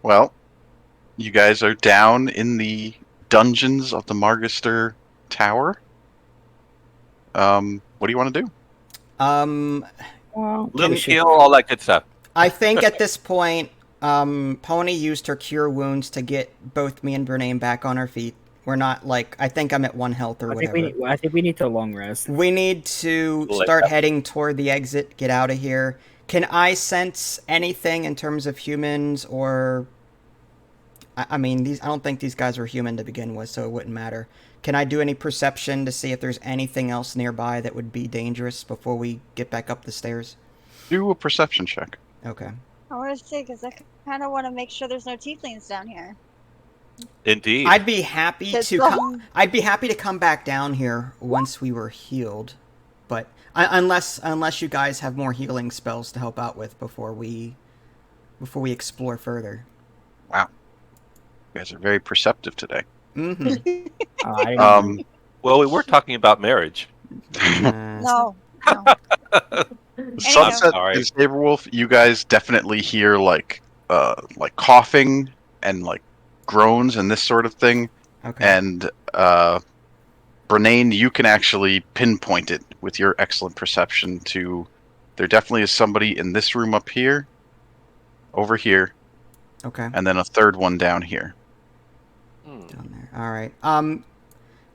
Well, you guys are down in the dungeons of the Margister Tower. What do you want to do? Well, Little we Can should. heal, all that good stuff. I think at this point, Pony used her cure wounds to get both me and Bernayne back on our feet. We're not like I think I'm at 1 health or whatever. I think we need to long rest. We need to start heading toward the exit, get out of here. Can I sense anything in terms of humans or I mean, I don't think these guys were human to begin with, so it wouldn't matter. Can I do any perception to see if there's anything else nearby that would be dangerous before we get back up the stairs? Do a perception check. Okay. I want to say, because I kind of want to make sure there's no tieflings down here. Indeed. I'd be happy to I'd be happy to come back down here once we were healed, but unless you guys have more healing spells to help out with before we explore further. Wow, you guys are very perceptive today. Mm-hmm. Well, we were talking about marriage. No. Sunset and Saberwolf, you guys definitely hear like coughing and like groans and this sort of thing. Okay. And Bernayne, you can actually pinpoint it with your excellent perception to there definitely is somebody in this room up here, over here, Okay. and then a third one down here. Down there. All right.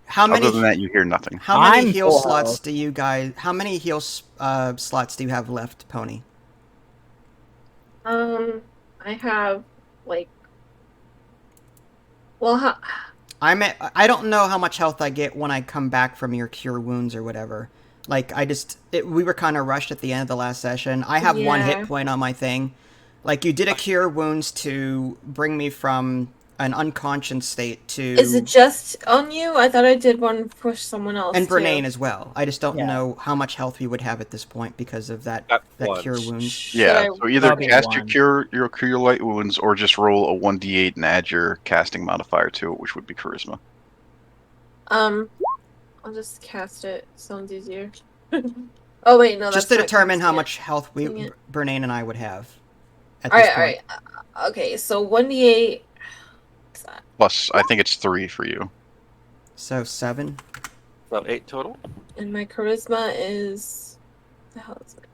How many? Other than that, you hear nothing. How many heal slots do you guys? How many heal slots do you have left, Pony? I have like. Well, I don't know how much health I get when I come back from your cure wounds or whatever. Like we were kind of rushed at the end of the last session. I have 1 hit point on my thing. Like you did a cure wounds to bring me from an unconscious state to... Is it just on you? I thought I did one for someone else. And Bernayne as well. I just don't know how much health we would have at this point because of that cure wounds. Yeah, so either cast your cure light wounds or just roll a 1d8 and add your casting modifier to it, which would be charisma. I'll just cast it. Sounds easier. Oh wait, no. Just to determine how much health Bernayne and I would have. At all this right, point. all right. Okay, so 1d8. Plus, I think it's 3 for you. So 7. So 8 total. And my charisma is... What the hell is my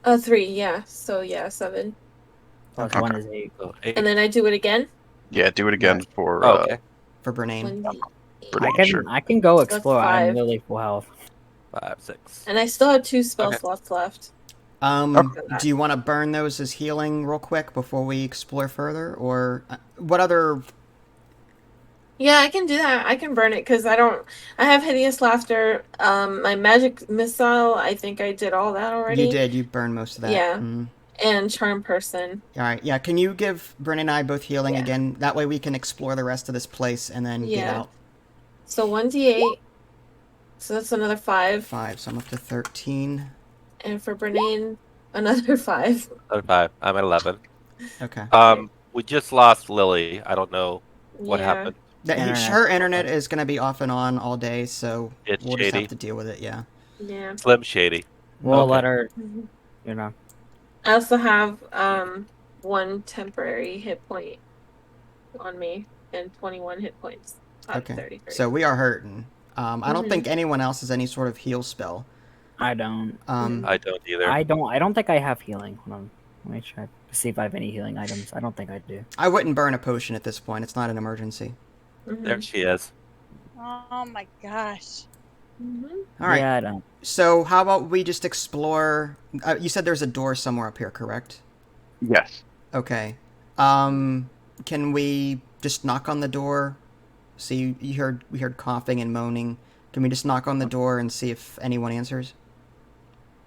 charisma? 3, yeah. So yeah, 7. Plus 1 is 8. So 8. And then I do it again? Yeah, do it again for... okay. For Bernayne. I can go explore. That's 5. I'm really full health. 5, 6. And I still have 2 spell slots left. Do you want to burn those as healing real quick before we explore further? Or what other... Yeah, I can do that. I can burn it because I have Hideous Laughter. My Magic Missile, I think I did all that already. You did. You burned most of that. Yeah. And Charm Person. All right. Yeah. Can you give Bryn and I both healing again? That way we can explore the rest of this place and then get out. So 1d8. So that's another 5. 5. So I'm up to 13. And for Bernayne, another 5. Another 5. I'm at 11. Okay. We just lost Lily. I don't know what happened. Her internet is going to be off and on all day, so It's we'll shady. just have to deal with it. Yeah. Yeah. Slim shady. We'll let her. You know. I also have 1 temporary hit point on me and 21 hit points. Okay. 33. So we are hurting. I don't think anyone else has any sort of heal spell. I don't. I don't either. I don't think I have healing. Hold on. Let me try to see if I have any healing items. I don't think I do. I wouldn't burn a potion at this point. It's not an emergency. There she is. Oh my gosh. All right. Yeah, I don't. So how about we just explore... you said there's a door somewhere up here, correct? Yes. Okay. Can we just knock on the door? See, we heard coughing and moaning. Can we just knock on the door and see if anyone answers?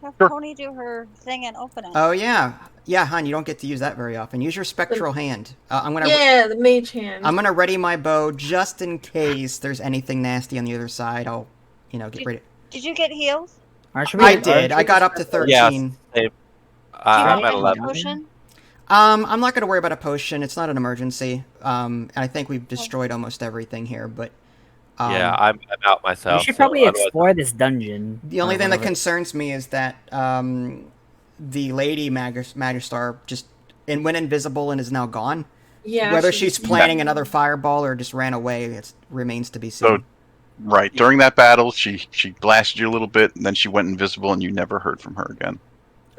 Have Pony do her thing and open it. Oh, yeah. Yeah, hon, you don't get to use that very often. Use your spectral hand. The mage hand. I'm gonna ready my bow just in case there's anything nasty on the other side. I'll, get ready. Did you get healed? I did. I got up to 13. Yeah, same. I'm at 11. Potion? I'm not gonna worry about a potion. It's not an emergency. And I think we've destroyed almost everything here, but... yeah, I'm out myself. We should probably explore this dungeon. The only thing that concerns me is that the lady Magistar just and went invisible and is now gone. Yeah. Whether she's planning another fireball or just ran away, it remains to be seen. So, right, during that battle, she blasted you a little bit, and then she went invisible, and you never heard from her again.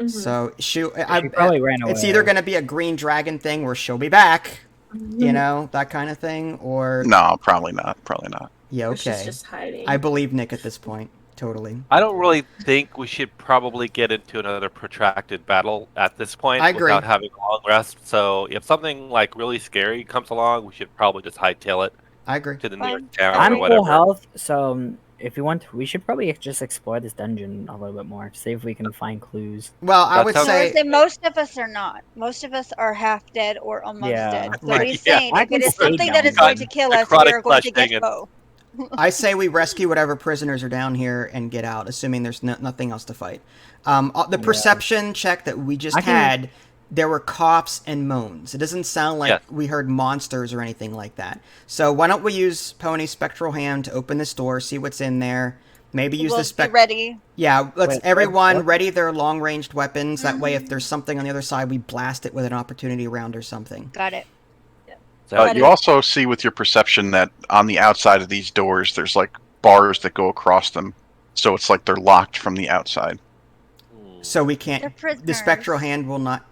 So She probably ran away. It's either going to be a green dragon thing where she'll be back, you know, that kind of thing, or No, probably not. Probably not. yeah, Or okay. she's just hiding. I believe Nick at this point, totally. I don't really think we should probably get into another protracted battle at this point I agree. without having a long rest. So if something like really scary comes along, we should probably just hightail it I agree. to the Fine. nearest town I'm or whatever. full health, so if we want to, we should probably just explore this dungeon a little bit more to see if we can find clues. Well, I That would sounds- I would say say most of us are not. Most of us are half dead or almost Yeah. dead. So Right. he's Yeah. saying I if it can is stay something that down. is going to kill us, we Necrotic are going to fleshing get and- bow. I say we rescue whatever prisoners are down here and get out, assuming there's nothing else to fight. The perception check that we just had, there were coughs and moans. It doesn't sound like we heard monsters or anything like that. So why don't we use Pony's spectral hand to open this door, see what's in there. Maybe use We'll the be ready. Yeah, let's Wait, everyone what? ready their long-ranged weapons. That way, if there's something on the other side, we blast it with an opportunity round or something. Got it. So You also see with your perception that on the outside of these doors, there's like bars that go across them, so it's like they're locked from the outside. So we They're can't. The prisoners. spectral hand will not.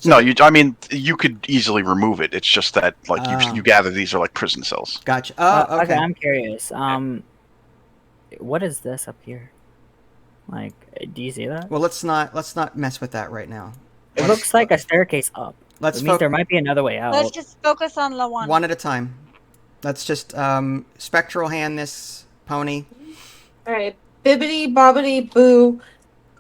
No, I mean, you could easily remove it. It's just that, like, Ah. you gather these are like prison cells. Gotcha. Oh, okay. I'm curious. What is this up here? Like, do you see that? Well, let's not mess with that right now. It looks like a staircase up. Let's It means there focus might be another way out. Let's just focus on Lawan. one at a time. Let's just spectral hand this Pony. All right, bibbity bobbity boo.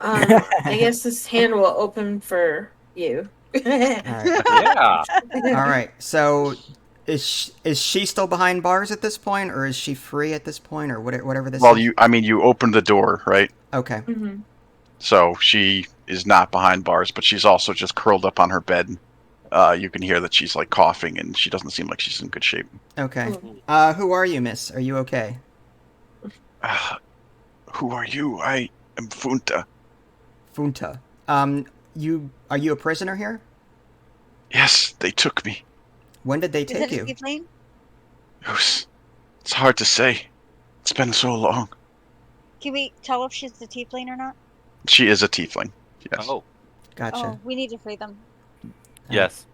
I guess this hand will open for you. All right. yeah. All right. So, is she still behind bars at this point, or is she free at this point, or whatever this Well, is? you opened the door, right? Okay. Mm-hmm. So she is not behind bars, but she's also just curled up on her bed. You can hear that she's like coughing, and she doesn't seem like she's in good shape. Okay. Mm. Who are you, miss? Are you okay? Who are you? I am Funta. Funta. Are you a prisoner here? Yes, they took me. When did they Is take it a you? tiefling? It's hard to say. It's been so long. Can we tell if she's the tiefling or not? She is a tiefling. Yes. Oh, Gotcha. Oh, we need to free them. yes.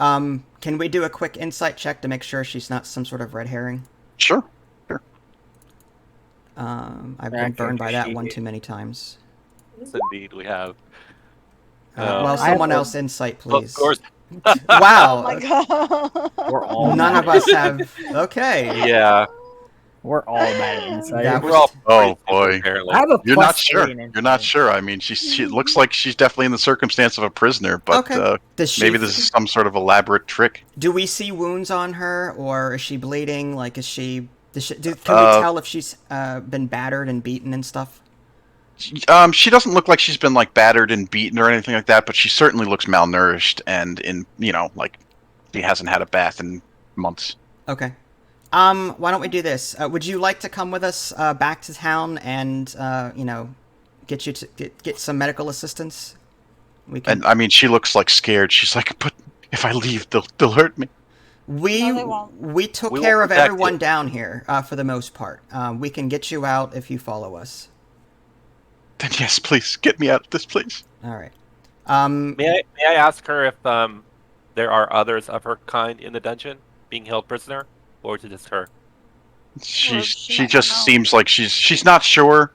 Can we do a quick insight check to make sure she's not some sort of red herring? Sure. I've been burned by that one too many times. Yes, indeed, we have. Well, I someone have- else insight, Well, please. of course. Wow. Oh my god. We're all None of us have. Okay. Yeah. We're all bad at insight. That We're all Oh, crazy, boy. apparently. I have a You're plus not sure. 3 in You're not insight. sure. I mean, she looks like she's definitely in the circumstance of a prisoner, but Okay. Does she? maybe this is some sort of elaborate trick. Do we see wounds on her, or is she bleeding? Like, is she? Can we tell if she's been battered and beaten and stuff? She doesn't look like she's been like battered and beaten or anything like that, but she certainly looks malnourished and like she hasn't had a bath in months. Okay. Why don't we do this? Would you like to come with us back to town and get you to get some medical assistance? We can. And I mean, she looks like scared. She's like, "But if I leave, they'll hurt me." No, they won't. We took We care will of protect everyone you. down here for the most part. We can get you out if you follow us. Then yes, please get me out of this place. All right. May I ask her if there are others of her kind in the dungeon being held prisoner, or is it just her? she She might just not know. seems like she's not sure,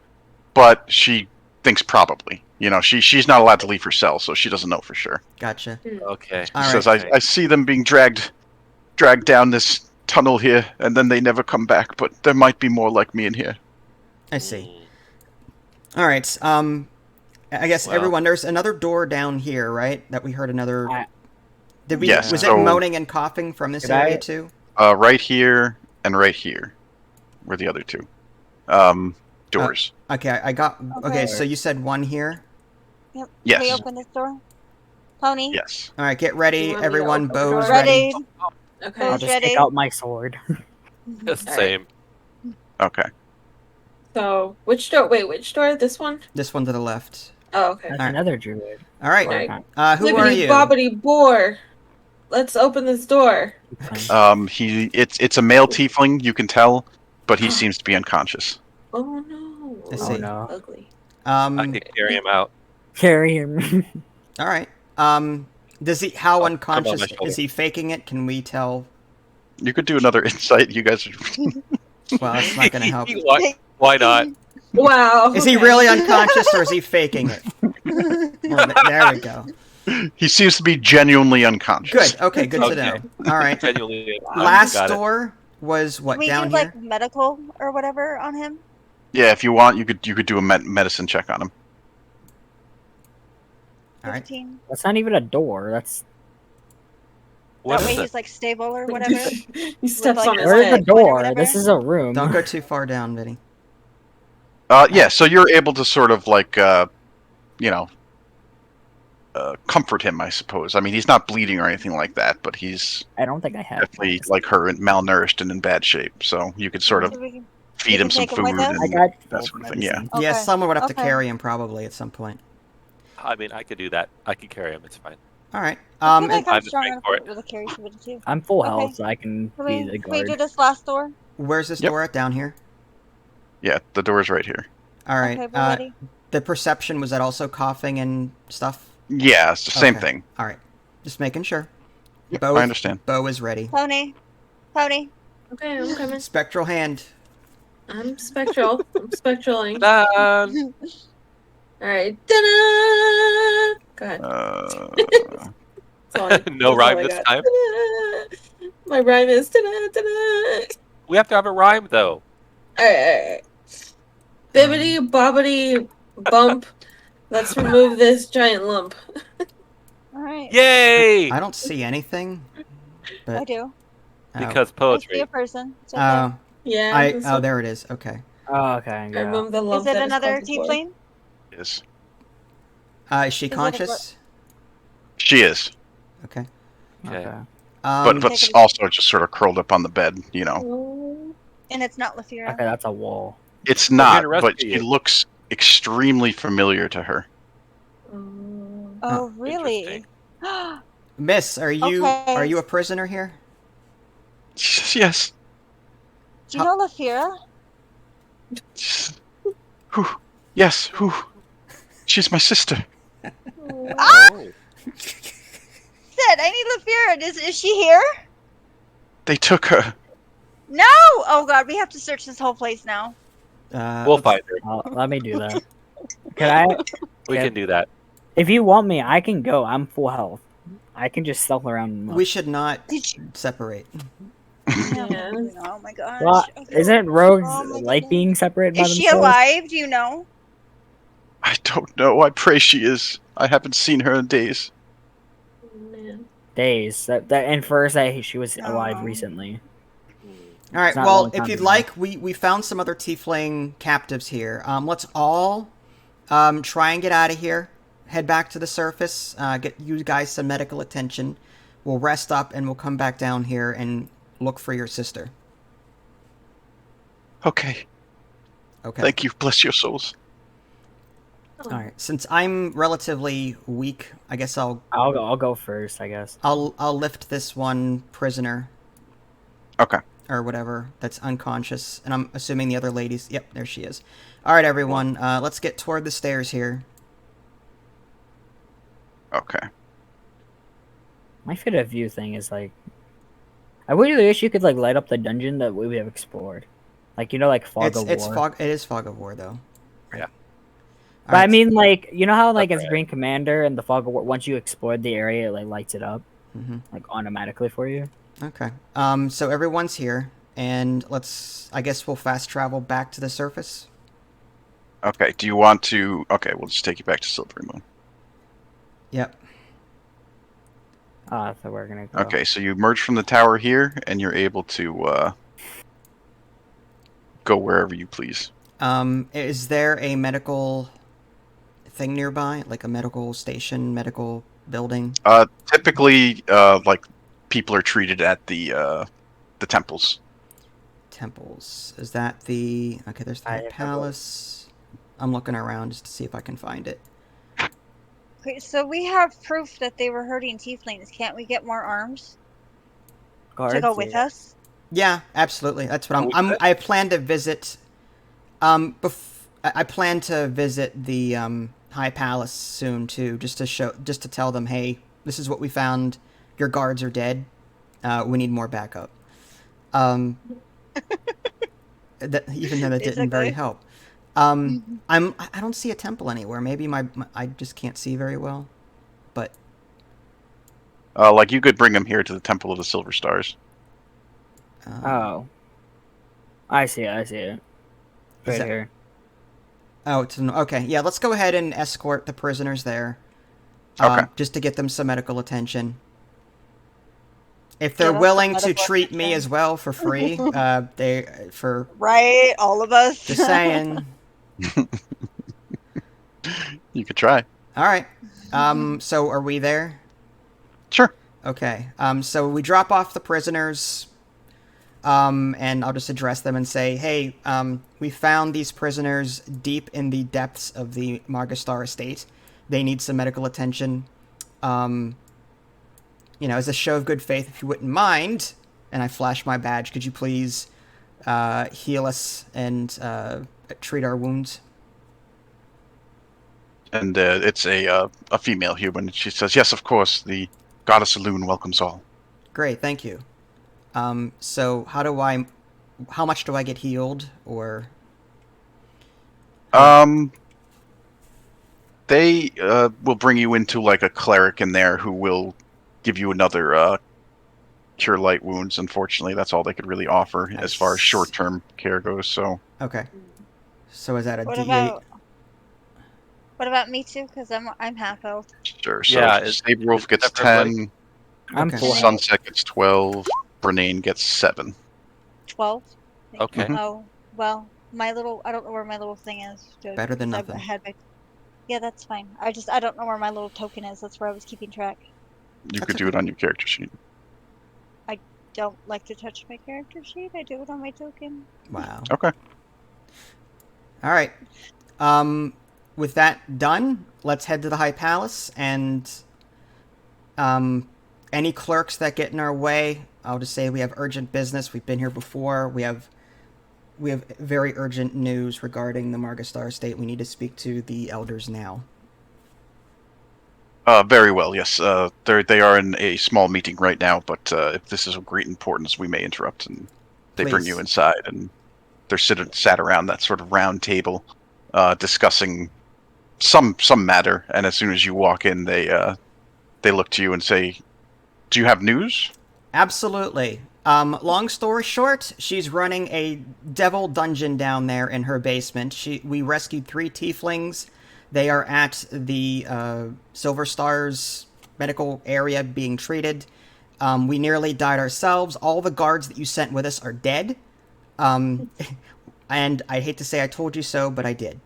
but she thinks probably. She's not allowed to leave her cell, so she doesn't know for sure. Gotcha. Okay. She All says, right. I see them being dragged down this tunnel here, and then they never come back, but there might be more like me in here. I see. All right. I guess Well. everyone. There's another door down here, right? That we heard another. Did we? Yes, Was so- it moaning and coughing from this Did area I- too? Right here and right here were the other two doors. Okay, I got. Okay, Okay. so you said one here. Yep. Yes. Can we open this door? Pony? Yes. All right, get Do ready, you want me to everyone. open the door? Bows ready. Ready? Okay. I'll Who's just ready? take out my sword. It's the Alright. same. Okay. So which door? Wait, which door? This one? This one to the left. Oh, okay. That's Alright. another druid. All right. Who are Flippity you? bobbity boar. Let's open this door. It's a male tiefling, you can tell, but he seems to be unconscious. Oh no. I Oh see. no. Ugly. I could carry him out. Carry him. All right. Does he? How Come on unconscious my shoulder. is he? Faking it? Can we tell? You could do another insight. You guys are Well, it's not going to help. Why not? Wow. Is he okay. really unconscious or is he faking it? Well, there we go. He seems to be genuinely unconscious. Good. Okay. Good to Okay. know. All right. Genuinely. Last got it. door was what Can we down do here? like medical or whatever on him? Yeah, if you want, you could do a medicine check on him. All right. 15. That's not even a door. That's What That way is it? he's like stable or whatever. He steps like, on his where's the head. door? whatever. This is a room. Don't go too far down, Vinny. Yeah, so you're able to sort of like, comfort him, I suppose. I mean, he's not bleeding or anything like that, but he's I don't think I have. definitely like her and malnourished and in bad shape. So you could sort of So we can- feed him some take him with food us? I and got that sort of thing. Yeah. Okay. Yeah, someone would have to Okay. carry him probably at some point. I mean, I could do that. I could carry him. It's fine. All right. I feel like I'm I'm just strong waiting enough for it. with a carry somebody too. I'm full Okay. health, so I can Can be we, the can we do guard. this last door? Where's this Yep. door at? Down here. Yeah, the door's right here. All right. Okay, we're ready. The perception, was that also coughing and stuff? Yeah, it's the same Okay. thing. All right. Just making sure. Yep, Bo, I understand. Bo is ready. Pony. Pony. Okay, I'm coming. Spectral hand. I'm spectral. I'm spectraling. Done. Alright. Ta-da! Go ahead. That's all I- No that's all rhyme I this got. time? Ta-da! My rhyme is ta-da, ta-da! We have to have a rhyme though. Alright. Bibbity bobbity bump. Let's remove this giant lump. Alright. Yay! I don't see anything. But, I do. Because I see poetry. a person. It's okay. Yeah. oh, there it is. Okay. Oh, okay. I Yeah. remove the lump. Is it that another called before. tiefling? Yes, Is she Is it a conscious? she is, Okay. Okay. Okay. but Take it- also just sort of curled up on the bed. You know, Oh. And it's not Lafira. Okay, that's a wall. it's We're not, here to rescue but she you. looks extremely familiar to her. Oh. Oh, really? Miss, are you Okay. a prisoner here? Yes. Do you know Lafira? Whew. Yes. Whew. She's my sister. Oh. Sid, I need Lafira. Is she here? They took her. No! Oh god, we have to search this whole place now. We'll find her. Let me do that. Can I? We Yeah. can do that. If you want me, I can go. I'm full health. I can just stealth around. And look. We should not Did you? separate. Yeah. Oh my gosh. Well, Okay. isn't rogues Oh my like goodness. being separated by Is she themselves? alive? Do you know? I don't know. I pray she is. I haven't seen her in days. Man. Days. That and first, she was alive Oh. recently. All right. It's not a Well, long if time you'd ago. like, we found some other tiefling captives here. Let's all try and get out of here. Head back to the surface. Get you guys some medical attention. We'll rest up and we'll come back down here and look for your sister. Okay. Okay. Thank you. Bless your souls. All right. Since I'm relatively weak, I guess I'll go first. I guess. I'll lift this one prisoner Okay. or whatever that's unconscious, and I'm assuming the other lady's. Yep, there she is. All right, everyone. Let's get toward the stairs here. Okay. My favorite view thing is like, I really wish you could like light up the dungeon that we have explored, like like fog of war. It is fog of war though. Yeah. But I mean, like, you know how like That's as right. Green Commander and the fog of war, once you explore the area, it like lights it up Mm-hmm. like automatically for you. Okay. So everyone's here, and I guess we'll fast travel back to the surface. Okay. Do you want to? Okay, we'll just take you back to Silvery Moon. Yep. So we're gonna go. Okay, so you emerge from the tower here, and you're able to go wherever you please. Is there a medical thing nearby, like a medical station, medical building? Typically, like people are treated at the temples. Temples. Is that the? Okay, there's the I have palace. I'm looking around just to see if I can find it. Okay, so we have proof that they were hurting tieflings. Can't we get more arms to go with yeah. us? Yeah, absolutely. That's what Oh, we I'm. could? I plan to visit. I plan to visit the High Palace soon too, just to tell them, hey, this is what we found. Your guards are dead. We need more backup. Um, even though that didn't very Basically. help. I don't see a temple anywhere. Maybe I just can't see very well. But Like you could bring him here to the Temple of the Silver Stars. Oh. I see it. Is Right that- here. okay. Yeah, let's go ahead and escort the prisoners there. Okay. Just to get them some medical attention. If they're Get us some willing to medical treat me attention. as well for free, Right, all of us. just saying. You could try. All right. So are we there? Sure. Okay. So we drop off the prisoners. And I'll just address them and say, hey, we found these prisoners deep in the depths of the Margastar estate. They need some medical attention. As a show of good faith, if you wouldn't mind, and I flash my badge, could you please heal us and treat our wounds? And it's a female human. She says, yes, of course, the goddess Elune welcomes all. Great, thank you. So how much do I get healed, or? They will bring you into like a cleric in there who will give you another cure light wounds. Unfortunately, that's all they could really offer as far as short-term care goes. So Okay. So is that a What D8? about me too? Because I'm half health. sure. So Yeah, Saber Wolf gets separately. 10. I'm Okay. full health. Sunset gets 12. Brenane gets 7. 12. Okay. Oh, well, I don't know where my little thing is. Better than because nothing. Yeah, that's fine. I don't know where my little token is. That's where I was keeping track. You That's could do it on your character sheet. Don't like to touch my character sheet. I do it on my token. Wow. Okay. All right. With that done, let's head to the High Palace, and any clerks that get in our way, I'll just say we have urgent business. We've been here before. We have very urgent news regarding the Margastar estate. We need to speak to the elders now. Very well, yes. They are in a small meeting right now, but if this is of great importance, we may interrupt, and they bring Please. you inside, and they're sat around that sort of round table, discussing some matter. And as soon as you walk in, they look to you and say, "Do you have news?" Absolutely. Long story short, she's running a devil dungeon down there in her basement. We rescued 3 tieflings. They are at the Silver Stars medical area being treated. We nearly died ourselves. All the guards that you sent with us are dead. And I hate to say I told you so, but I did.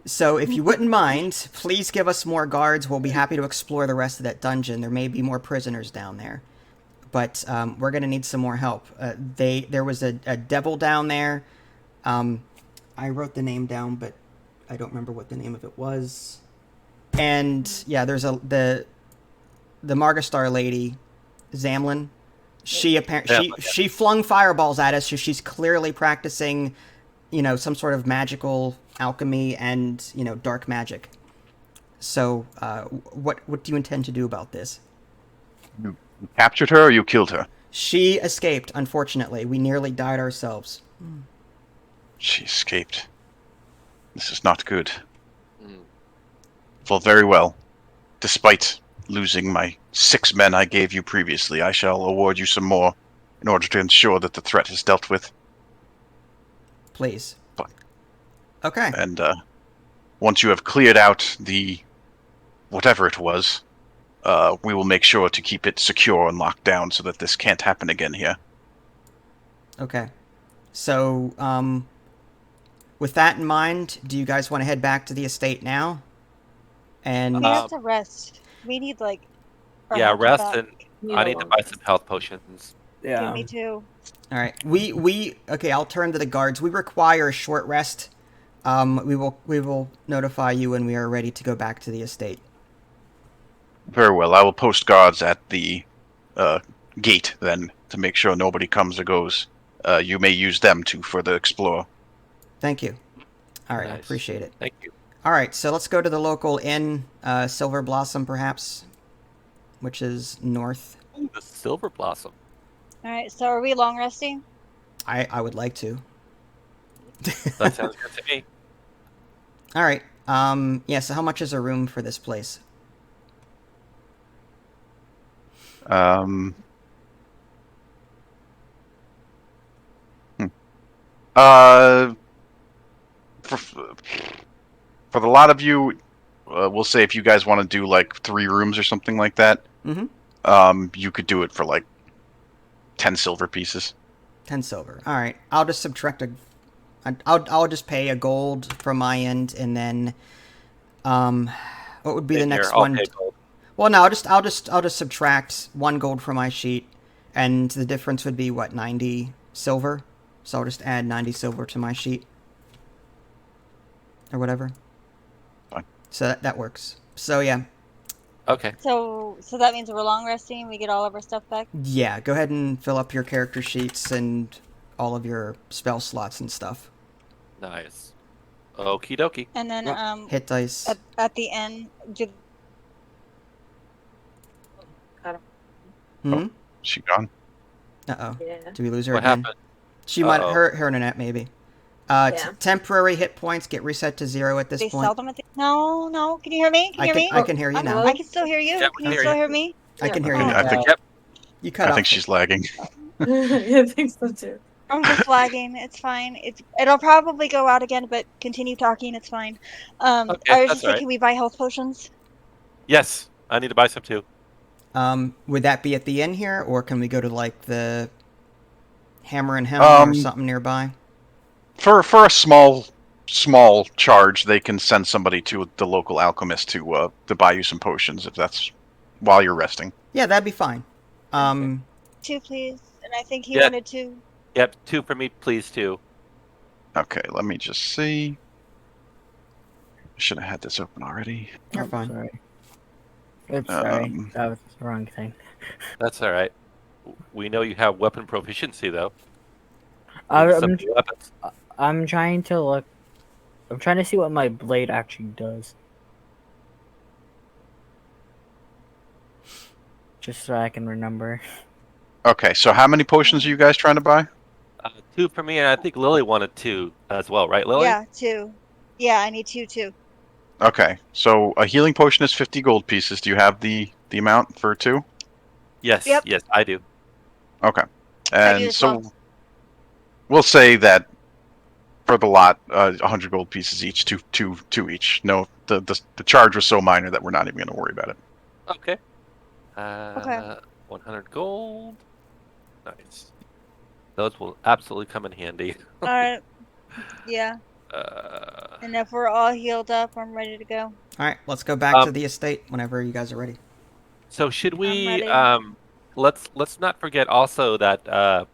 So if you wouldn't mind, please give us more guards. We'll be happy to explore the rest of that dungeon. There may be more prisoners down there. But we're going to need some more help. There was a devil down there. I wrote the name down, but I don't remember what the name of it was. And yeah, there's the Margastar lady, Zamlin. She flung fireballs at us, so she's clearly practicing, some sort of magical alchemy and dark magic. So, what do you intend to do about this? You captured her, or you killed her? She escaped. Unfortunately, we nearly died ourselves. She escaped. This is not good. Well, very well. Despite losing my 6 men I gave you previously, I shall award you some more in order to ensure that the threat is dealt with. Please. But- Okay. And once you have cleared out the whatever it was, we will make sure to keep it secure and locked down so that this can't happen again here. Okay. So, with that in mind, do you guys want to head back to the estate now? And We have to rest. We need our Yeah, health rest, back. and I need to buy some health potions. Yeah, Yeah. me too. all right, okay. I'll turn to the guards. We require a short rest. We will notify you when we are ready to go back to the estate. Very well. I will post guards at the gate then to make sure nobody comes or goes. You may use them to further explore. Thank you. All right, I Nice. appreciate it. Thank you. All right, so let's go to the local inn, Silver Blossom, perhaps, which is north. Ooh, the Silver Blossom. All right. So are we long resting? I would like to. That sounds good to me. All right. Yeah. So how much is a room for this place? Um, uh, for the lot of you, we'll say if you guys want to do like 3 rooms or something like that, you could do it for like 10 silver pieces. 10 silver. All right. I'll just subtract a. I'll just pay a gold from my end, and then, what would be the next I'll one? pay gold. Well, no, I'll just subtract 1 gold from my sheet, and the difference would be what, 90 silver. So I'll just add 90 silver to my sheet, or whatever. Fine. So that works. So yeah, Okay. So that means we're long resting. We get all of our stuff back. yeah. Go ahead and fill up your character sheets and all of your spell slots and stuff. Nice. Okie dokie. And then Hit dice. at the end, Hmm. She gone? Uh oh. Yeah. Do we lose her What again? happened? She might Uh-oh. her internet maybe. Yeah. Temporary hit points get reset to 0 at this they point. seldom. No. Can you hear me? Can you hear me? I can hear you now. I can still hear you. Yeah, we Can can you hear still you. hear me? I can hear you Oh. now. I think Yep. You cut I off. think she's lagging. I think so too. I'm just lagging. It's fine. It'll probably go out again, but continue talking. It's fine. I Okay, was that's just saying, all right. can we buy health potions? Yes, I need to buy some too. Would that be at the inn here, or can we go to like the Hammer and Helm or something nearby? For a small charge, they can send somebody to the local alchemist to buy you some potions if that's while you're resting. Yeah, that'd be fine. 2, please. And I think he Yeah. wanted 2. Yep, 2 for me, please, too. Okay, let me just see. Should have had this open already. You're Oh, fine. Sorry. Oops, sorry. That was the wrong thing. That's all right. We know you have weapon proficiency, though. I'm, Some new weapons. I'm trying to look. I'm trying to see what my blade actually does. Just so I can remember. Okay, so how many potions are you guys trying to buy? 2 for me, and I think Lily wanted 2 as well, right, Lily? Yeah, 2. Yeah, I need 2 too. Okay, so a healing potion is 50 gold pieces. Do you have the amount for 2? Yes, Yep. yes, I do. Okay, I do and as so well. we'll say that for the lot, 100 gold pieces each, two each. No, the charge was so minor that we're not even going to worry about it. Okay. Okay. 100 gold. Nice. Those will absolutely come in handy. All right. Yeah. And if we're all healed up, I'm ready to go. All right, let's go back to the estate whenever you guys are ready. So should we? ready. Let's not forget also that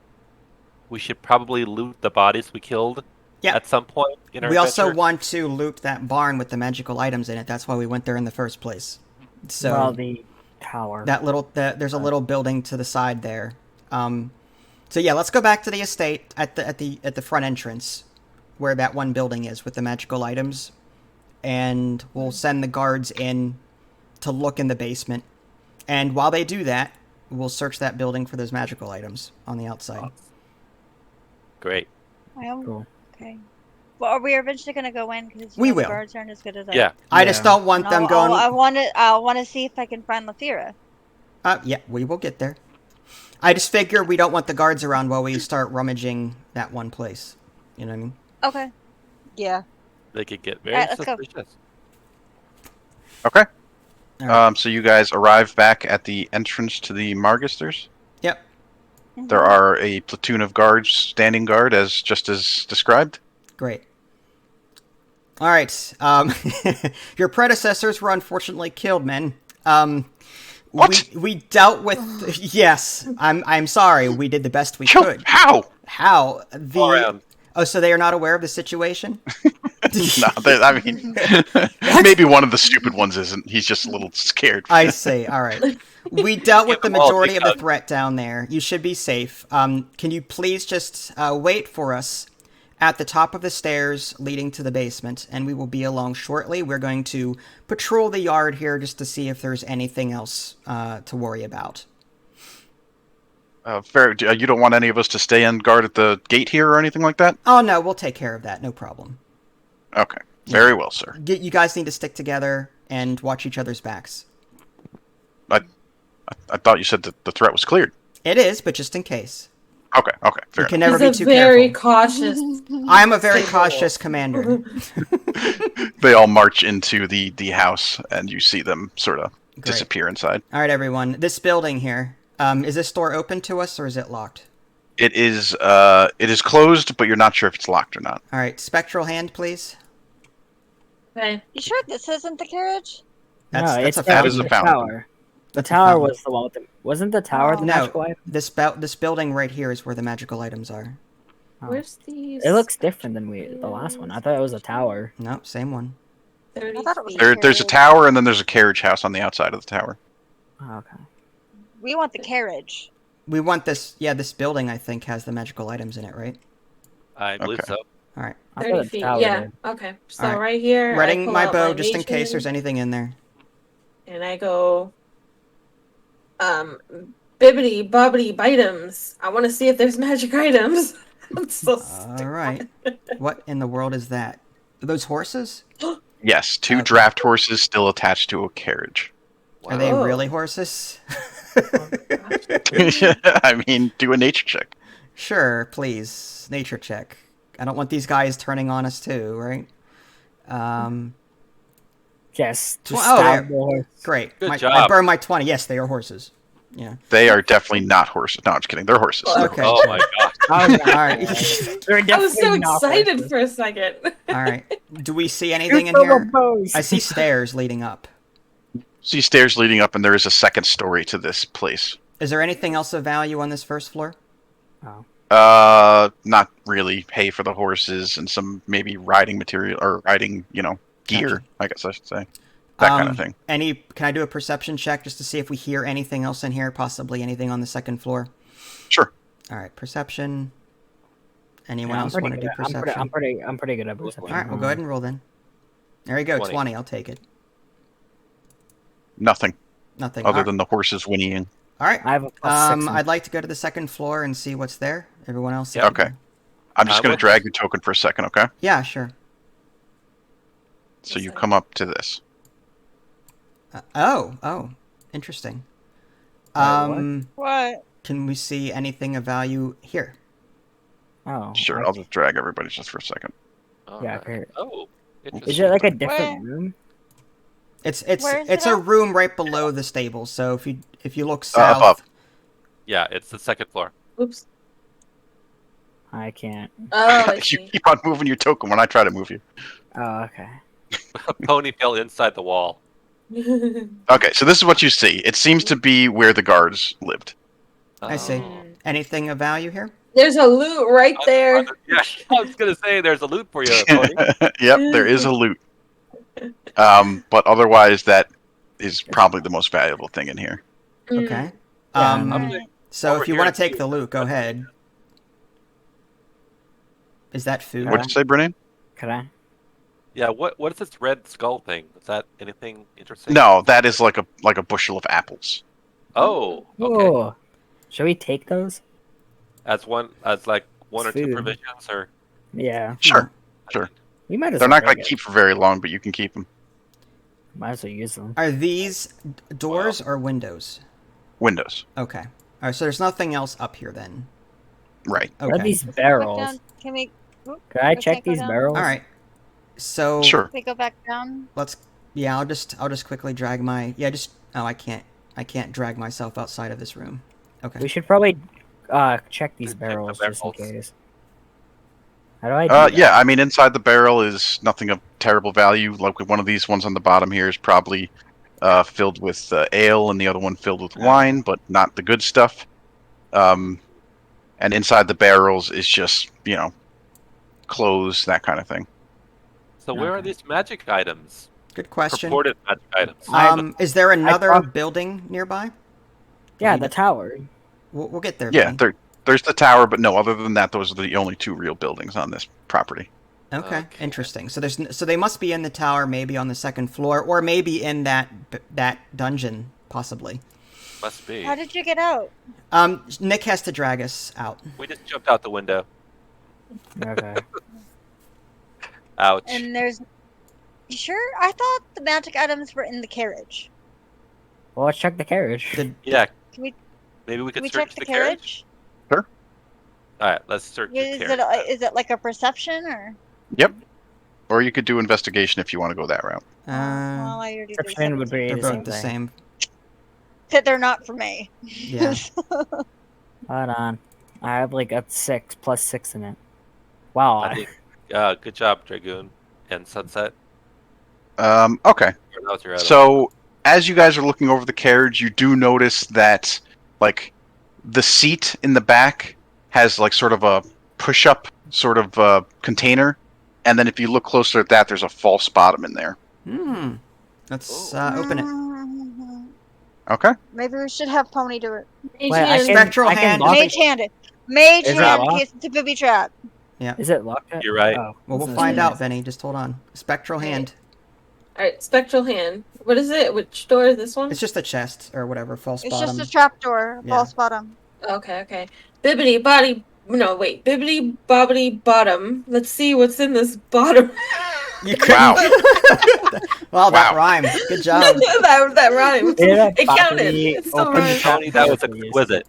we should probably loot the bodies we killed Yeah. at some point in our We also adventure. want to loot that barn with the magical items in it. That's why we went there in the first place. So Well, the tower. there's a little building to the side there. So yeah, let's go back to the estate at the front entrance, where that one building is with the magical items, and we'll send the guards in to look in the basement. And while they do that, we'll search that building for those magical items on the outside. Great. Cool. Okay. Well, are we eventually going to go in? Because We the will. guards aren't as good as Yeah. I just don't want them going. I want to see if I can find Lafira. Yeah, we will get there. I just figure we don't want the guards around while we start rummaging that one place. You know what I mean? Okay. Yeah. They could get very Alright, let's go. suspicious. Okay. All right. So you guys arrive back at the entrance to the Margisters. Yep. There are a platoon of guards standing guard as described. Great. All right. Your predecessors were unfortunately killed, men. What? We dealt with. Yes. I'm sorry. We did the best we could. How? How All the? around. Oh, so they are not aware of the situation? No, I mean, maybe one of the stupid ones isn't. He's just a little scared. I see. All right. We dealt with the Give them all a majority big of the hug. threat down there. You should be safe. Can you please just wait for us at the top of the stairs leading to the basement, and we will be along shortly. We're going to patrol the yard here just to see if there's anything else to worry about. Fair. You don't want any of us to stay on guard at the gate here or anything like that? Oh, no, we'll take care of that. No problem. Okay. Very well, sir. You guys need to stick together and watch each other's backs. I thought you said that the threat was cleared. It is, but just in case. Okay. Fair You can enough. never He's be a too very careful. cautious. I'm a very cautious commander. They all march into the house, and you see them sort of Great. disappear inside. All right, everyone. This building here, is this door open to us or is it locked? It is closed, but you're not sure if it's locked or not. All right, spectral hand, please. Okay. You sure this isn't the carriage? That's no, a it's that is the a fountain. tower. The That's a tower fountain. was the one with the. Wasn't the tower the Oh. magical No, item? this building right here is where the magical items are. Oh. Where's these? It looks different than the last one. I thought it was a tower. Nope, same one. 30 I thought it was feet. There's a carriage. tower, and then there's a carriage house on the outside of the tower. Oh, okay. We want the carriage. We want this. Yeah, this building I think has the magical items in it, right? I believe Okay. so. All right, I 30 thought the feet. tower Yeah. did. Okay. So Alright. right here, I readying pull my out bow just in mage case there's hand, anything in there. and I go, bibbity bobbity bitems. I want to see if there's magic items. I'm so All right. What in the world is that? Are those horses? Yes, two Okay. draft horses still attached to a carriage. Are they Whoa. really horses? I mean, do a nature check. Sure, please. Nature check. I don't want these guys turning on us too, right? Yes. Just Oh, stab there. the horse. Great. Good I job. burned my 20. Yes, they are horses. Yeah. They are definitely not horses. No, I'm just kidding. They're horses. Okay. Oh my gosh. I was, All right. They're I was so definitely not excited horses. for a second. All right. Do we see anything in Shoot here? the bows. I see stairs leading up. See stairs leading up, and there is a second story to this place. Is there anything else of value on this first floor? Not really. Hay for the horses and some maybe riding material or riding, gear. Gotcha. I guess I should say that kind of thing. Can I do a perception check just to see if we hear anything else in here? Possibly anything on the second floor. Sure. All right, perception. Anyone Yeah, else want to do perception? I'm pretty good at perception. All right, we'll go ahead and roll then. There you go, 20. 20. I'll take it. Nothing Nothing. other All than the horses whinnying. all right. I have a +6. I'd like to go to the second floor and see what's there. Everyone else. Yeah. Okay. I'm just I'm going to with drag your token for a second, okay? Yeah, sure. So you come up to this. Oh, interesting. what? What? Can we see anything of value here? Oh. Sure, I- I'll just drag everybody just for a second. All Yeah, right. okay. Oh, Is interesting. it like a different Where? room? It's Where is it's it a at? room right below the stable. So if you look south, above. Yeah, it's the second floor. Oops. I can't. Oh, I You see. keep on moving your token when I try to move you. Oh, okay. A pony fell inside the wall. Okay, so this is what you see. It seems to be where the guards lived. I see. Oh. Anything of value here? There's a loot right there. Yeah, I was gonna say there's a loot for you, pony. Yep, there is a loot. But otherwise, that is probably the most valuable thing in here. Mm. Okay. Yeah, Um, I'm gonna- so over if you here want to and take see- the loot, go ahead. Is that food? What'd you say, Brennan? Could I? Yeah, what is this red skull thing? Is that anything interesting? No, that is like a bushel of apples. Oh, okay. Oh. Should we take those? As one or two Food. provisions, or Yeah. Sure. We might as They're well not going take to it. keep for very long, but you can keep them. Might as well use them. Are these doors or windows? Windows. Okay. All right. So there's nothing else up here then. Right. What are Okay. these Back barrels? down. Can we? Could I We check can't go these down. barrels? All right. So Sure. Can we go back down? let's. Yeah, I'll just quickly drag my. Yeah, just. Oh, I can't drag myself outside of this room. Okay. We should probably check these Check the barrels just in barrels. case. How do I do that? Yeah, I mean, inside the barrel is nothing of terrible value. Like one of these ones on the bottom here is probably filled with ale, and the other one filled with wine, but not the good stuff. And inside the barrels is just, clothes, that kind of thing. So where are Okay. these magic items? Good question. Purported magic items. Is there another thought- building nearby? Yeah, the tower. We'll get there. Yeah, Vinny. there's the tower, but no. Other than that, those are the only 2 real buildings on this property. Okay, Okay. interesting. So so they must be in the tower, maybe on the 2nd floor, or maybe in that dungeon, possibly. Must be. How did you get out? Nick has to drag us out. We just jumped out the window. Okay. Ouch. And there's. You sure? I thought the magic items were in the carriage. Well, let's check the carriage. Yeah. Can we, Maybe we can could we search check the the carriage. carriage? All right, let's search the Is carriage. it like a perception or? Or you could do investigation if you want to go that route. Well, I already did Perception would be They're the both same the thing. same. That they're not for me. Yeah. Hold on. I have like a 6 plus 6 in it. Wow. I think, good job, Dragoon and Sunset. Okay. Or that was your other one. So, as you guys are looking over the carriage, you do notice that, like, the seat in the back has, like, sort of a push-up sort of container. And then if you look closer at that, there's a false bottom in there. Let's open it. Okay. Maybe we should have Pony do it. Mage Wait, I hand. can, Spectral I can hand. lock it. Mage hand it. Mage Is it hand locked? case it's a booby trap. Is it locked? Yet? You're right. Oh, Well, we'll this find is- out, Vinny. Just hold on. Spectral Okay. hand. Alright, spectral hand. What is it? Which door is this one? It's just a chest or whatever. False It's bottom. just a trapdoor. Yeah. False bottom. Okay, okay. Bibbity body. No, wait. Bibbity bobbity bottom. Let's see what's in this bottom. You couldn't. Wow. Well, that Wow. rhymed. Good job. that rhymed. Yeah, It counted. bobbity, It still open rhymed. trap Tony, that was door, please. exquisite.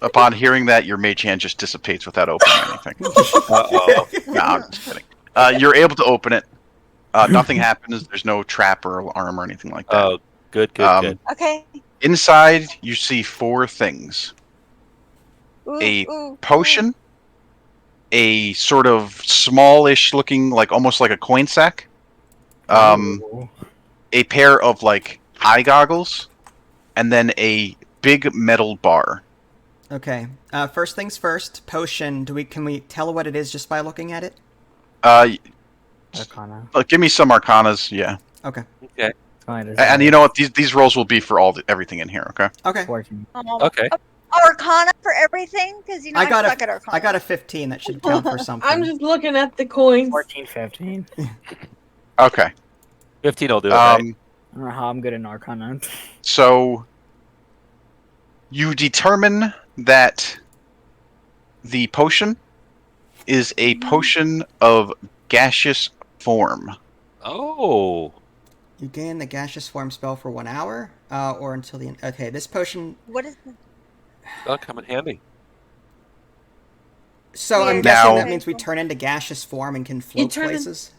Upon hearing that, your mage hand just dissipates without opening anything. Uh-oh. No, I'm just kidding. You're able to open it. Nothing happens. There's no trap or alarm or anything like that. Oh, good, good. Okay. Inside, you see 4 things. Ooh, A ooh, Potion, a sort of smallish looking, like almost like a coin sack, Ooh. a pair of like eye goggles, and then a big metal bar. Okay. First things first. Potion. Can we tell what it is just by looking at it? Arcana. Give me some arcanas, yeah. Okay. Okay. And you know what? These rolls will be for everything in here. Okay. Okay. 14. Okay. Arcana for everything? Because, you know, I suck at Arcana. I got a 15. That should count for something. I'm just looking at the coins. 14, 15. Okay. 15 will do it, right? I don't know how I'm good in Arcana. So you determine that the potion is a potion of gaseous form. Oh. You gain the gaseous form spell for 1 hour, or until the end. Okay, this potion. What is this? That'll come in handy. So I'm Weird. guessing Now- that means we turn into gaseous form and can float turn in- places.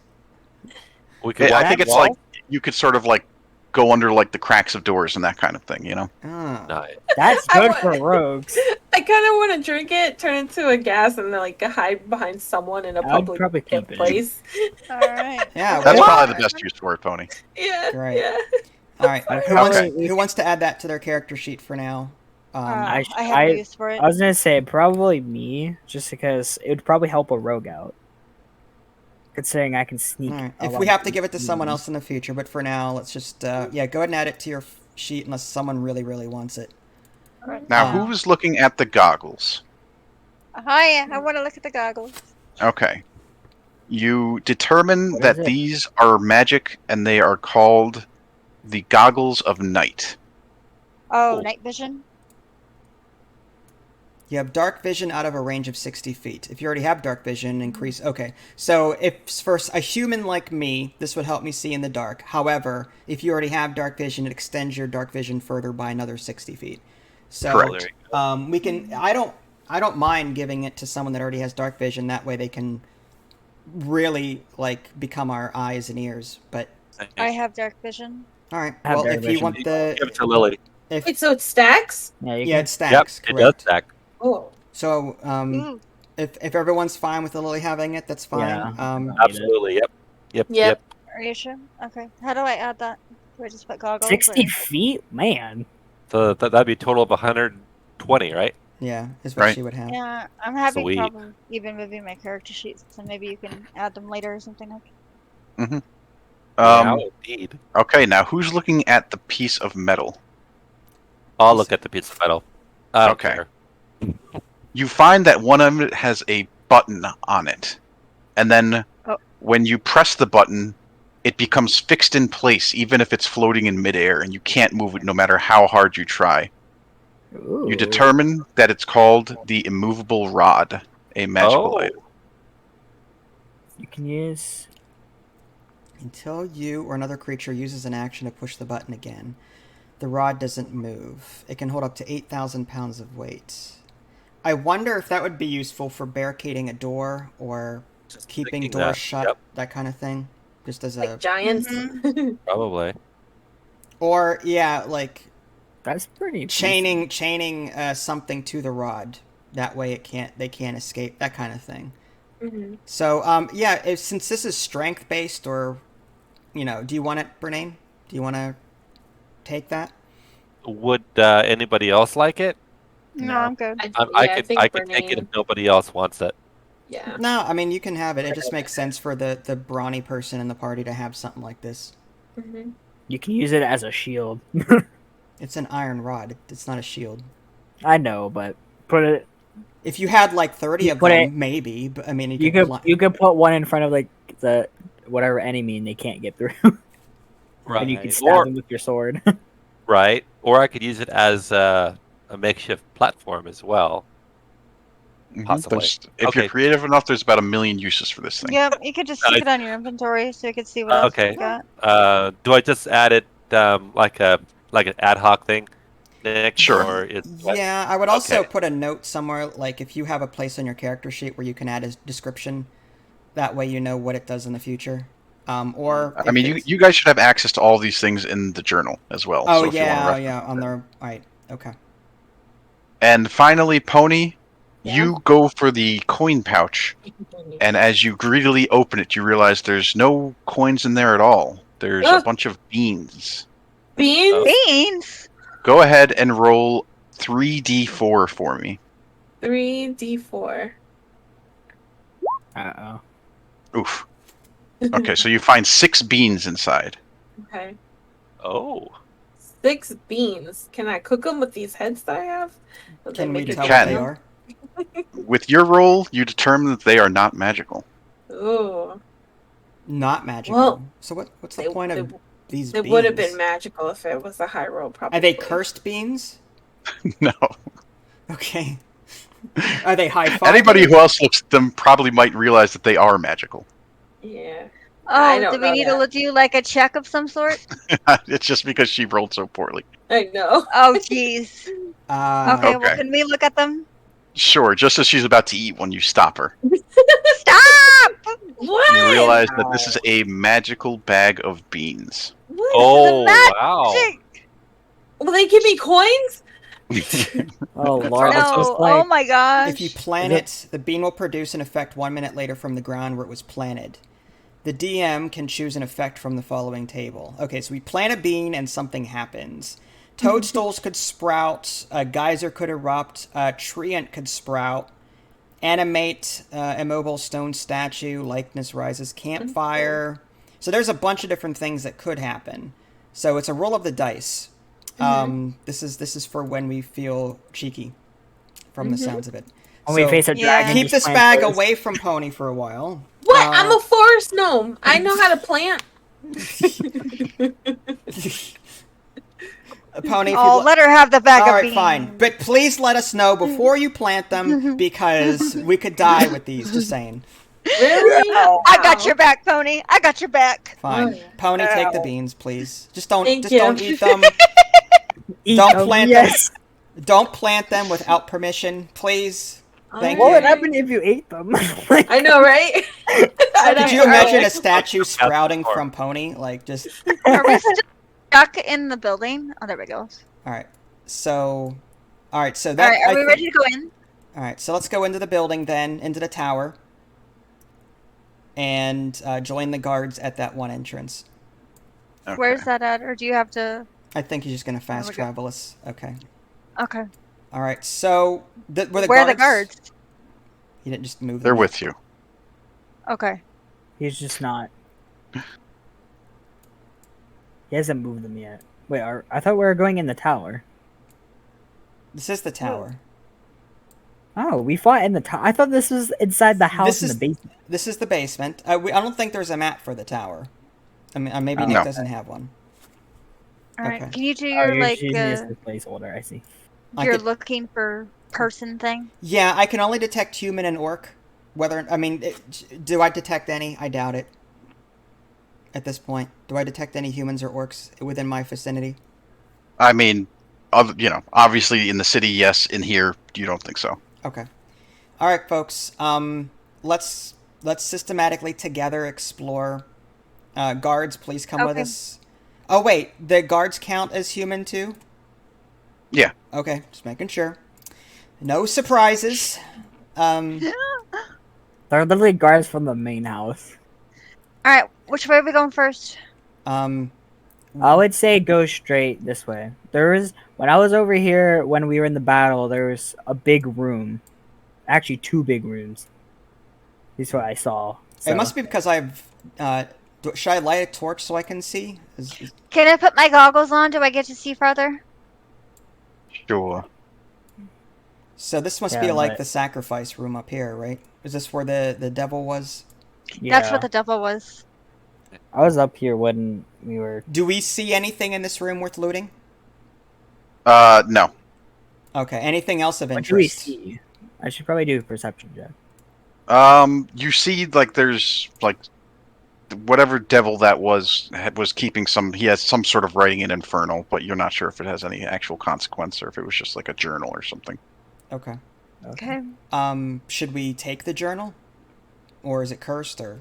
We could I walk think the it's wall? like you could sort of like go under like the cracks of doors and that kind of thing, you know? Ah. Nice. That's I good want- for rogues. I kind of want to drink it, turn into a gas, and then like hide behind someone in a I'd public probably keep it. place. All right. Yeah. That's well, probably the best use for it, Pony. Yeah. Right. Yeah. All right. I Who wants, probably- who wants to add that to their character sheet for now? I I- have no use for it. I was gonna say probably me, just because it would probably help a rogue out. Considering I can sneak. all right. a If lot we of have to give it to things. someone else in the future, but for now, let's just go ahead and add it to your sheet unless someone really, really wants it. Now, Uh, who is looking at the goggles? Hi, I want to look at the goggles. Okay. You determine What that is it? these are magic and they are called the Goggles of Night. Oh, Cool. night vision. You have dark vision out of a range of 60 feet. If you already have dark vision, increase. Okay, so if for a human like me, this would help me see in the dark. However, if you already have dark vision, it extends your dark vision further by another 60 feet. So Correct. we can. I don't mind giving it to someone that already has dark vision. That way, they can really like become our eyes and ears. But I have dark vision. all right. I have Well, dark if you vision. want the, Give it to Lily. if Wait, so it stacks? Yeah, you yeah, can. it stacks. Yep, it Correct. does stack. Oh. So Ooh. if everyone's fine with the Lily having it, that's fine. Yeah. Absolutely. Yep. Yep. Yep. Are you sure? Okay. How do I add that? Do I just put goggles? 60 or- feet? Man. So that'd be a total of 120, right? Yeah, is what Right. she would have. Yeah, I'm having Sweet. trouble even moving my character sheets, so maybe you can add them later or something like. Mm-hmm. Yeah, indeed. Okay, now who's looking at the piece of metal? I'll look at the piece of metal. I don't Okay. care. You find that one of it has a button on it, and then Oh. when you press the button, it becomes fixed in place, even if it's floating in midair, and you can't move it no matter how hard you try. Ooh. You determine that it's called the immovable rod, a magical Oh, item. You can use. Until you or another creature uses an action to push the button again, the rod doesn't move. It can hold up to 8,000 pounds of weight. I wonder if that would be useful for barricading a door or just keeping thinking doors that. shut, Yep, that kind of thing. Just as a... Like giants. probably. Or, yeah, like That's pretty. chaining something to the rod. That way they can't escape, that kind of thing. Mhm. So, yeah, since this is strength-based or, do you want it, Bernane? Do you want to take that? Would anybody else like it? No, I'm good. I think could take it if Bernine. nobody else wants it. Yeah. No, I mean, you can have it. It just makes sense for the brawny person in the party to have something like this. Mm-hmm. You can use it as a shield. It's an iron rod. It's not a shield. I know, but put it. If you had like 30 You of put them, it- maybe. But I mean, You could put one in front of like the whatever enemy and they can't get through, Right. and you can stab them with your sword. Right. Or I could use it as a makeshift platform as well. Possibly. If you're Okay. creative enough, there's about 1 million uses for this thing. Yep, you could just Uh, keep it on your inventory so you could see what else Okay. you got. Do I just add it like an ad hoc thing, Nick? Sure. Or is Yeah, I would also Okay. put a note somewhere, like if you have a place on your character sheet where you can add a description, that way you know what it does in the future. Or I mean, you guys should have access to all these things in the journal as well. Oh so if you want to yeah, reference yeah, on them. their right. Okay. And finally, Pony, Yeah. you go for the coin pouch, and as you greedily open it, you realize there's no coins in there at all. There's a Ugh. bunch of beans. Beans. Beans? Go ahead and roll 3d4 for me. 3d4. Uh-oh. Oof. Okay, so you find 6 beans inside. Okay. Oh. 6 beans. Can I cook them with these heads that I have? Will they Can we make it tell can. what they down? are? With your roll, you determine that they are not magical. Ooh. Not magical. Well, So what's they- the point they- of these It beans? would have been magical if it was a high roll, probably. Are they cursed beans? No. Okay. Are they high five? Anybody who else looks at them probably might realize that they are magical. Yeah. I Oh, don't do we know need that. to do like a check of some sort? It's just because she rolled so poorly. I know. Oh, jeez. Okay, well, Okay. can we look at them? Sure, just as she's about to eat one, you stop her. Stop! What? You realize that this is a magical bag of beans. What? Oh magic. wow. Will they give me coins? Oh Lord, That's No, it's just like oh my gosh. If you plant it, the bean will produce an effect 1 minute later from the ground where it was planted. The DM can choose an effect from the following table. Okay, so we plant a bean and something happens. Toadstools could sprout, a geyser could erupt, a treant could sprout, animate, immobile stone statue, likeness rises, campfire. So there's a bunch of different things that could happen. So it's a roll of the dice. This is for when we feel cheeky, from the sounds of it. when we So face a Yeah. dragon. keep just this plant bag those. away from Pony for a while. What? I'm a forest gnome. I know how to plant. Pony. If Oh, you'd let her have the bag All of right, beans. fine. But please let us know before you plant them because we could die with these. Just saying. Really? I got your back, Pony. I got your back. Fine. Oh, yeah. Pony, take the beans, please. Just don't Thank don't you. eat them. Eat Don't them, plant yes. them. Don't plant them without permission, please. Thank What would you. happen if you ate them? I know, right? Could you imagine a statue sprouting from Pony? Like just. Are we still stuck in the building? Oh, there we go. All right. So. All right. So All that. right, are we ready to go in? All right. So let's go into the building then, into the tower, and join the guards at that one entrance. Okay. Where's that at? Or do you have to? I think he's just gonna fast we go. travel us. Okay. Okay. All right. So were the Where are guards? the guards? He didn't just move. They're them with you. Okay. He's just not. He hasn't moved them yet. Wait, I thought we were going in the tower. This is the tower. Oh, we fought in the tower. I thought this was inside the house This in is the basement. This is the basement. I don't think there's a map for the tower. I mean, maybe Nick No. doesn't have one. All right. Okay. Can you do Oh, your you're like using this as a placeholder. I see. I your could- looking for person thing? Yeah, I can only detect human and orc. Do I detect any? I doubt it. At this point, do I detect any humans or orcs within my vicinity? I mean, obviously in the city, yes. In here, you don't think so. Okay. All right, folks. Let's systematically together explore. Guards, please come with Okay. us. Oh wait, the guards count as human too? Yeah. Okay, just making sure. No surprises. They're literally guards from the main house. All right. Which way are we going first? I would say go straight this way. When I was over here when we were in the battle, there was a big room. Actually, 2 big rooms. This is what I saw. It must be because I've. Should I light a torch so I can see? Can I put my goggles on? Do I get to see farther? Sure. So this must Yeah, be like but- the sacrifice room up here, right? Is this where the devil was? Yeah, That's what the devil was. I was up here when we were. Do we see anything in this room worth looting? No. Okay. Anything else of What do we interest? see? I should probably do a perception check. You see, like, there's like whatever devil that was keeping some. He has some sort of writing in Infernal, but you're not sure if it has any actual consequence or if it was just like a journal or something. Okay. Okay. Should we take the journal, or is it cursed, or?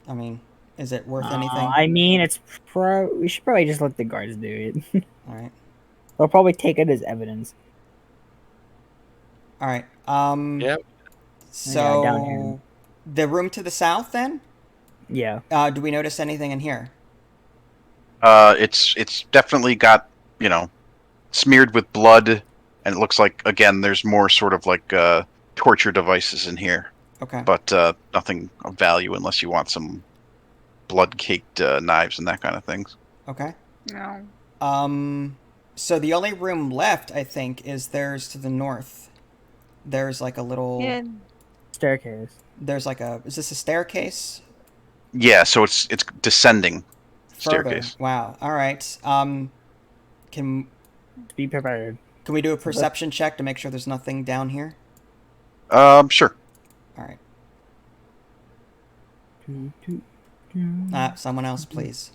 I mean, is it worth anything? I mean, we should probably just let the guards do it. All right. They'll probably take it as evidence. All right. Yep. So down here. the room to the south, then. Yeah. Do we notice anything in here? It's definitely got, smeared with blood, and it looks like, again, there's more sort of like torture devices in here, Okay. but nothing of value unless you want some blood-caked knives and that kind of things. Okay. No. So the only room left, I think, is theirs to the north. There's like a little. Yeah. Staircase. There's like a. Is this a staircase? Yeah, so it's descending Further. staircase. Wow. All right. Can Be prepared. we do a perception check to make sure there's nothing down here? Sure. All right. Someone else, please.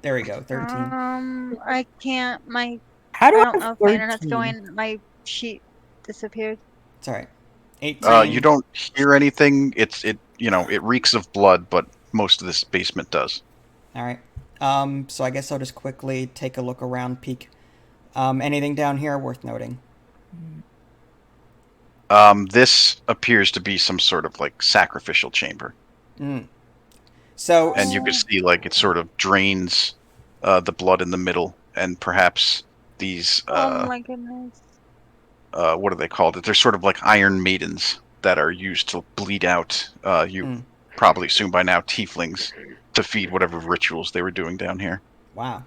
There we go. 13. I can't. How I do I don't know have if my internet's 13? going. My sheet disappeared. It's all right. 18. You don't hear anything. It reeks of blood, but most of this basement does. All right. So I guess I'll just quickly take a look around, peek. Anything down here worth noting? This appears to be some sort of like sacrificial chamber, So and you can see like it sort of drains the blood in the middle, and perhaps these Oh my goodness. what are they called? They're sort of like iron maidens that are used to bleed out. You probably assume by now tieflings to feed whatever rituals they were doing down here. Wow.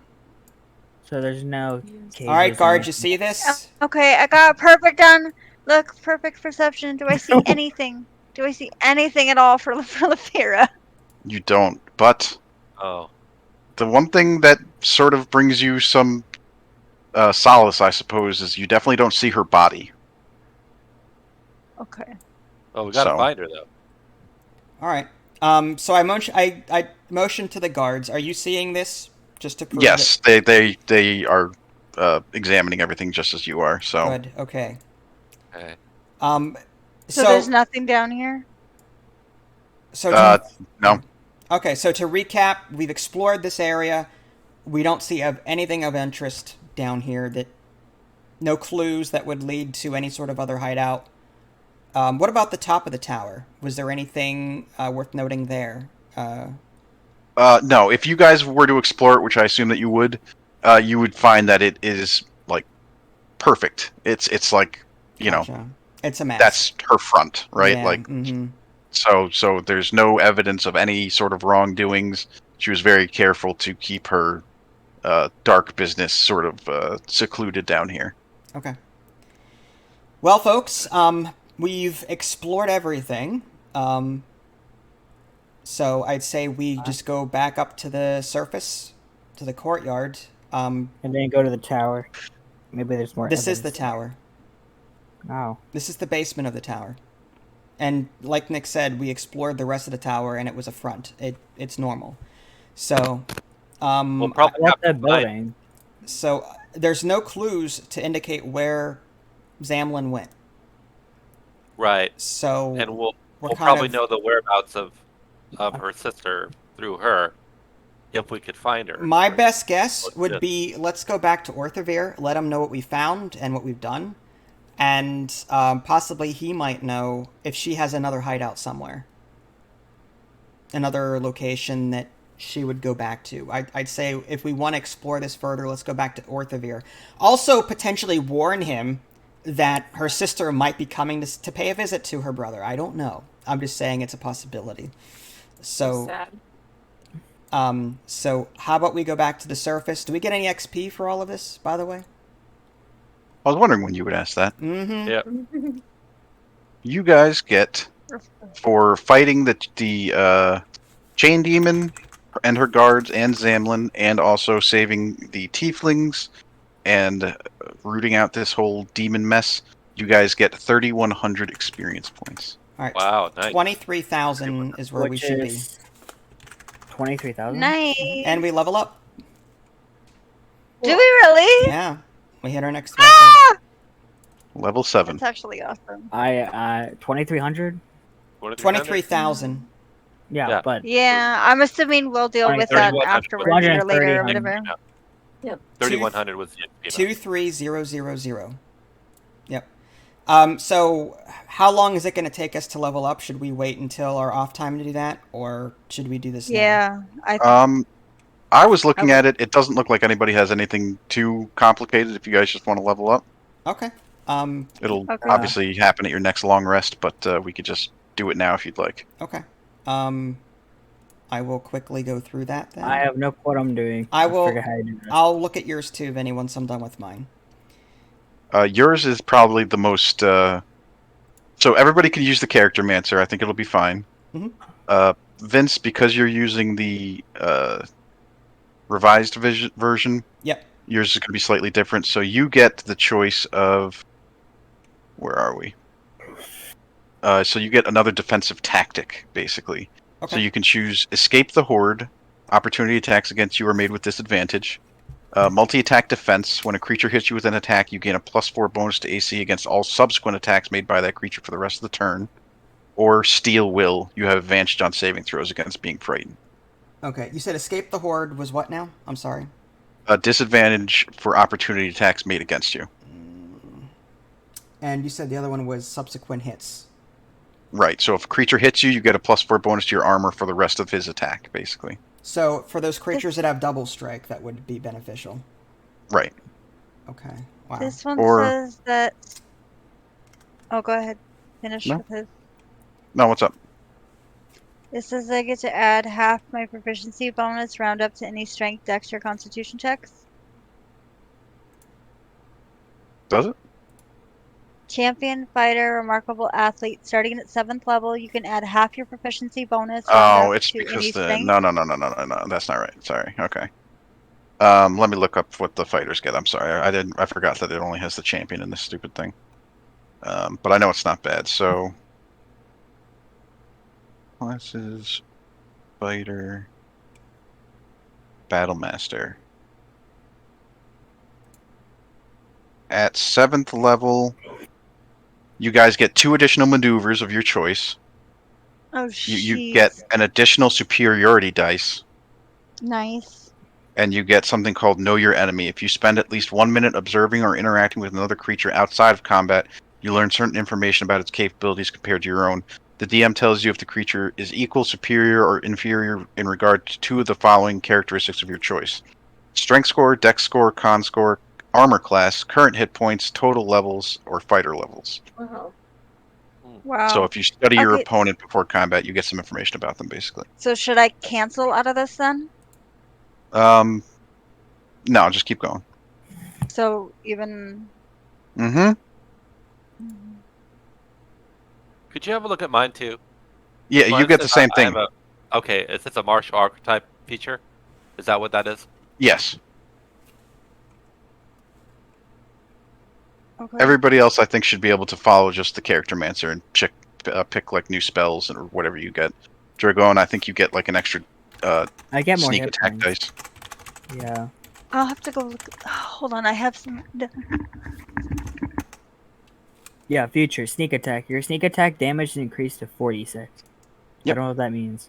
So there's no. All right, cages guard, or you see this? Okay, I got perfect done. Look, perfect perception. Do I see anything? Do I see anything at all for Lafira? You don't, but Oh. the one thing that sort of brings you some solace, I suppose, is you definitely don't see her body. Okay. Oh, we gotta So- find her though. All right. So I motion to the guards. Are you seeing this? Just to prove Yes, they are examining everything just as you are. So Good. Okay. Okay. So there's nothing down here? So to, no. okay. So to recap, we've explored this area. We don't see anything of interest down here. No clues that would lead to any sort of other hideout. What about the top of the tower? Was there anything worth noting there? No, if you guys were to explore it, which I assume that you would find that it is like perfect. It's like Gotcha. It's a mess. that's her front, right? Yeah, Like So there's no evidence of any sort of wrongdoings. She was very careful to keep her dark business sort of secluded down here. Okay. Well, folks, we've explored everything. So I'd say we just go back up to the surface, to the courtyard. And then go to the tower. Maybe there's more. This is the evidence. tower. Oh. This is the basement of the tower. And like Nick said, we explored the rest of the tower, and it was a front. It's normal. So, We'll probably What's have the to find- building? so there's no clues to indicate where Zamlin went. Right, So and we'll we're kind probably of know the whereabouts of her sister through her, if we could find her. my best guess What's would this? be let's go back to Orthavir, let him know what we found and what we've done, and possibly he might know if she has another hideout somewhere, another location that she would go back to. I'd say if we want to explore this further, let's go back to Orthavir. Also, potentially warn him that her sister might be coming to pay a visit to her brother. I don't know. I'm just saying it's a possibility. So, Sad. so how about we go back to the surface? Do we get any XP for all of this, by the way? I was wondering when you would ask that. Mm-hmm. Yeah. You guys get for fighting the chain demon and her guards and Zamlin, and also saving the Tieflings and rooting out this whole demon mess. You guys get 3,100 experience points. All right. Wow, nice. 23,000 is where we Which should be. is 23,000. Nice. And we level up. Do we really? Yeah. We hit our next threshold. Ah! Level 7. That's actually awesome. 2,300. 23,000. Yeah, Yeah. but Yeah, I'm assuming we'll deal with that 3100 afterwards or later or 130. whatever. 3,100 was the 23000. Yep. So how long is it going to take us to level up? Should we wait until our off time to do that, or should we do this now? Yeah, I think I was looking at it. It doesn't look like anybody has anything too complicated. If you guys just want to level up, Okay. it'll Okay. obviously happen at your next long rest. But we could just do it now if you'd like. Okay. I will quickly go through that then. I have no clue what I'm doing. I will- Figure how to do this. I'll look at yours too, Vinny, once I'm done with mine. Yours is probably the most. So everybody can use the character mancer. I think it'll be fine. Mhm. Vince, because you're using the revised version, Yep. yours is going to be slightly different. So you get the choice of. Where are we? So you get another defensive tactic, basically. Okay. So you can choose Escape the Horde. Opportunity attacks against you are made with disadvantage. Multi-attack defense. When a creature hits you with an attack, you gain a +4 bonus to AC against all subsequent attacks made by that creature for the rest of the turn. Or Steel Will. You have advantage on saving throws against being frightened. Okay. You said escape the horde was what now? I'm sorry. A disadvantage for opportunity attacks made against you. And you said the other one was subsequent hits. Right. So if a creature hits you, you get a +4 bonus to your armor for the rest of his attack, basically. So for those creatures that have double strike, that would be beneficial. Right. Okay. Wow. this one or- says that. Oh, go ahead. Finish No. with his. No, what's up? It says I get to add half my proficiency bonus round up to any strength, dex, or constitution checks. Does it? Champion, fighter, remarkable athlete. Starting at 7th level, you can add half your proficiency bonus. round Oh, up it's to any because the strength. no, that's not right. Sorry. Okay. Let me look up what the fighters get. I'm sorry, I forgot that it only has the champion in this stupid thing. But I know it's not bad. So classes, fighter, battle master. At 7th level, you guys get 2 additional maneuvers of your choice. Oh, You get an additional superiority dice. Nice. And you get something called Know Your Enemy. If you spend at least 1 minute observing or interacting with another creature outside of combat, you learn certain information about its capabilities compared to your own. The DM tells you if the creature is equal, superior, or inferior in regard to 2 of the following characteristics of your choice: strength score, dex score, con score, armor class, current hit points, total levels, or fighter levels. Wow. Wow. So if you study your Okay. opponent before combat, you get some information about them, basically. So should I cancel out of this then? No, just keep going. So even. Mm-hmm. Could you have a look at mine too? Yeah, you Mine get the says same I have thing. okay, is this a martial archetype feature? Is that what that is? Yes. Okay. Everybody else, I think, should be able to follow just the character mancer and pick like new spells or whatever you get. Dragon, I think you get like an extra I get more sneak hit attack points. dice. Yeah. I'll have to go look. Hold on, I have some. Yeah, future sneak attack. Your sneak attack damage is increased to 46. I Yep. don't know what that means.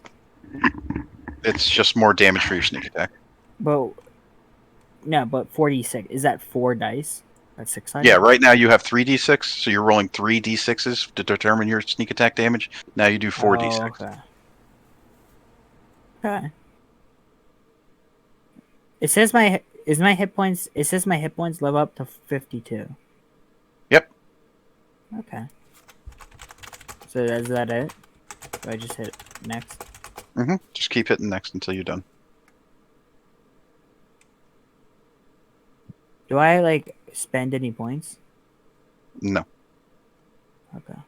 It's just more damage for your sneak attack. But no, but 46 is that 4 dice? That's 6 Yeah, right now you have 3d6, so you're rolling 3d6s to determine your sneak attack damage. Now you do 4d6. Oh, okay. Okay. It says my hit points. It says my hit points level up to 52. Yep. Okay. So is that it? Do I just hit next? Mm-hmm. Just keep hitting next until you're done. Do I like spend any points? No. Okay.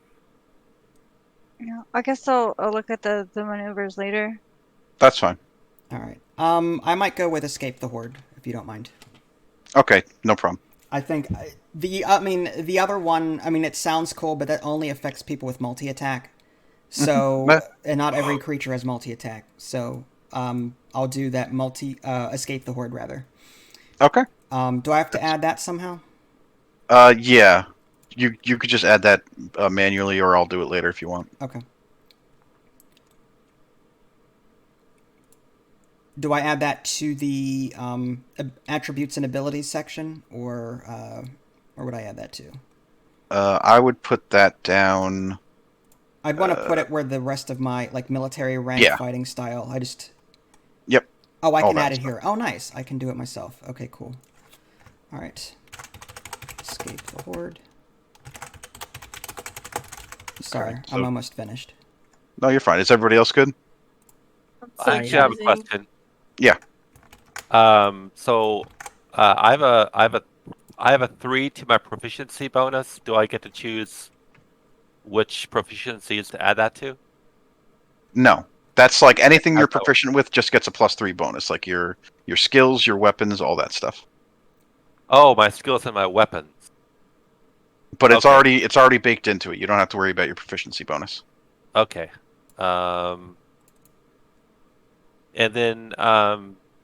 Yeah, I guess I'll look at the maneuvers later. That's fine. All right. I might go with escape the horde if you don't mind. Okay, no problem. I think the other one. I mean, it sounds cool, but that only affects people with multi attack. So But- and not every creature has multi attack. So I'll do that escape the horde rather. Okay. Do I have to add that somehow? Yeah. You could just add that manually, or I'll do it later if you want. Okay. Do I add that to the attributes and abilities section, or would I add that to? I would put that down. I'd want to put it where the rest of my like military rank Yeah. fighting style. I just. Yep. Oh, I all can that add it stuff. here. Oh, nice. I can do it myself. Okay, cool. All right. Escape the horde. Sorry, Okay, so- I'm almost finished. No, you're fine. Is everybody else good? I actually have a question. Yeah. So I have a 3 to my proficiency bonus. Do I get to choose which proficiencies to add that to? No. That's like anything you're That's how- proficient with just gets a +3 bonus, like your skills, your weapons, all that stuff. Oh, my skills and my weapons. But it's Okay. it's already baked into it. You don't have to worry about your proficiency bonus. Okay. And then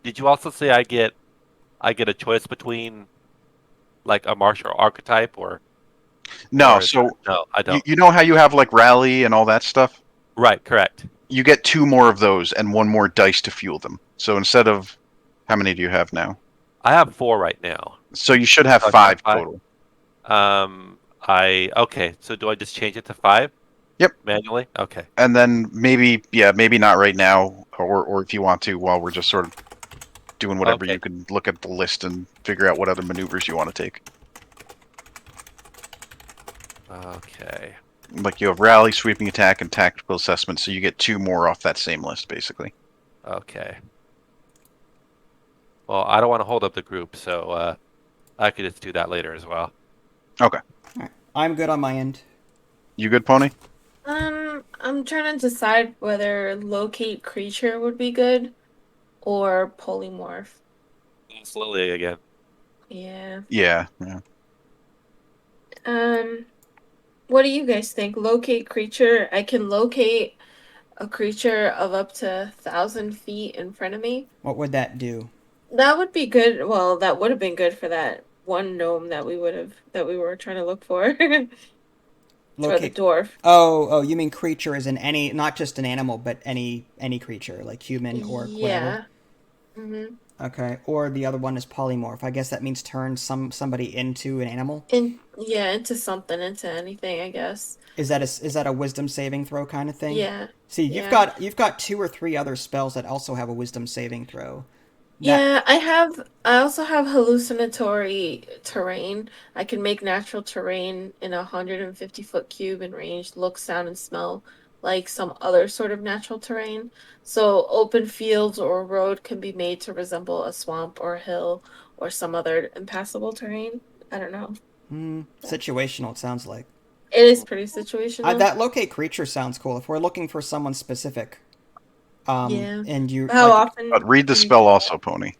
did you also say I get a choice between like a martial archetype or No, or- so no, I don't. you know how you have like rally and all that stuff? Right, correct. You get 2 more of those and 1 more dice to fuel them. So instead of how many do you have now? I have 4 right now. So you should have Okay, 5 5. total. Okay, so do I just change it to 5? Yep. Manually? Okay. And then maybe not right now, or if you want to, while we're just sort of doing whatever, Okay. you can look at the list and figure out what other maneuvers you want to take. Okay. Like you have rally, sweeping attack, and tactical assessment, so you get 2 more off that same list, basically. Okay. Well, I don't want to hold up the group, so I could just do that later as well. Okay. All right. I'm good on my end. You good, Pony? I'm trying to decide whether locate creature would be good or polymorph. Slowly again. Yeah. Yeah. What do you guys think? Locate creature. I can locate a creature of up to 1,000 feet in front of me. What would that do? That would be good. Well, that would have been good for that one gnome that we were trying to look for. For the dwarf. Oh, you mean creature as in any, not just an animal, but any creature, like human or whatever? Yeah. Mm-hmm. Okay, or the other one is polymorph. I guess that means turn somebody into an animal. Into something, into anything, I guess. Is that a wisdom saving throw kind of thing? Yeah. See, Yeah. you've got 2 or 3 other spells that also have a wisdom saving throw. Yeah, I also have hallucinatory terrain. I can make natural terrain in a 150-foot cube in range look, sound, and smell like some other sort of natural terrain. So open fields or a road can be made to resemble a swamp or a hill or some other impassable terrain. I don't know. Situational, it sounds like. It is pretty situational. That locate creature sounds cool. If we're looking for someone specific, Yeah. and you How like, often But read the do you spell do also, Pony.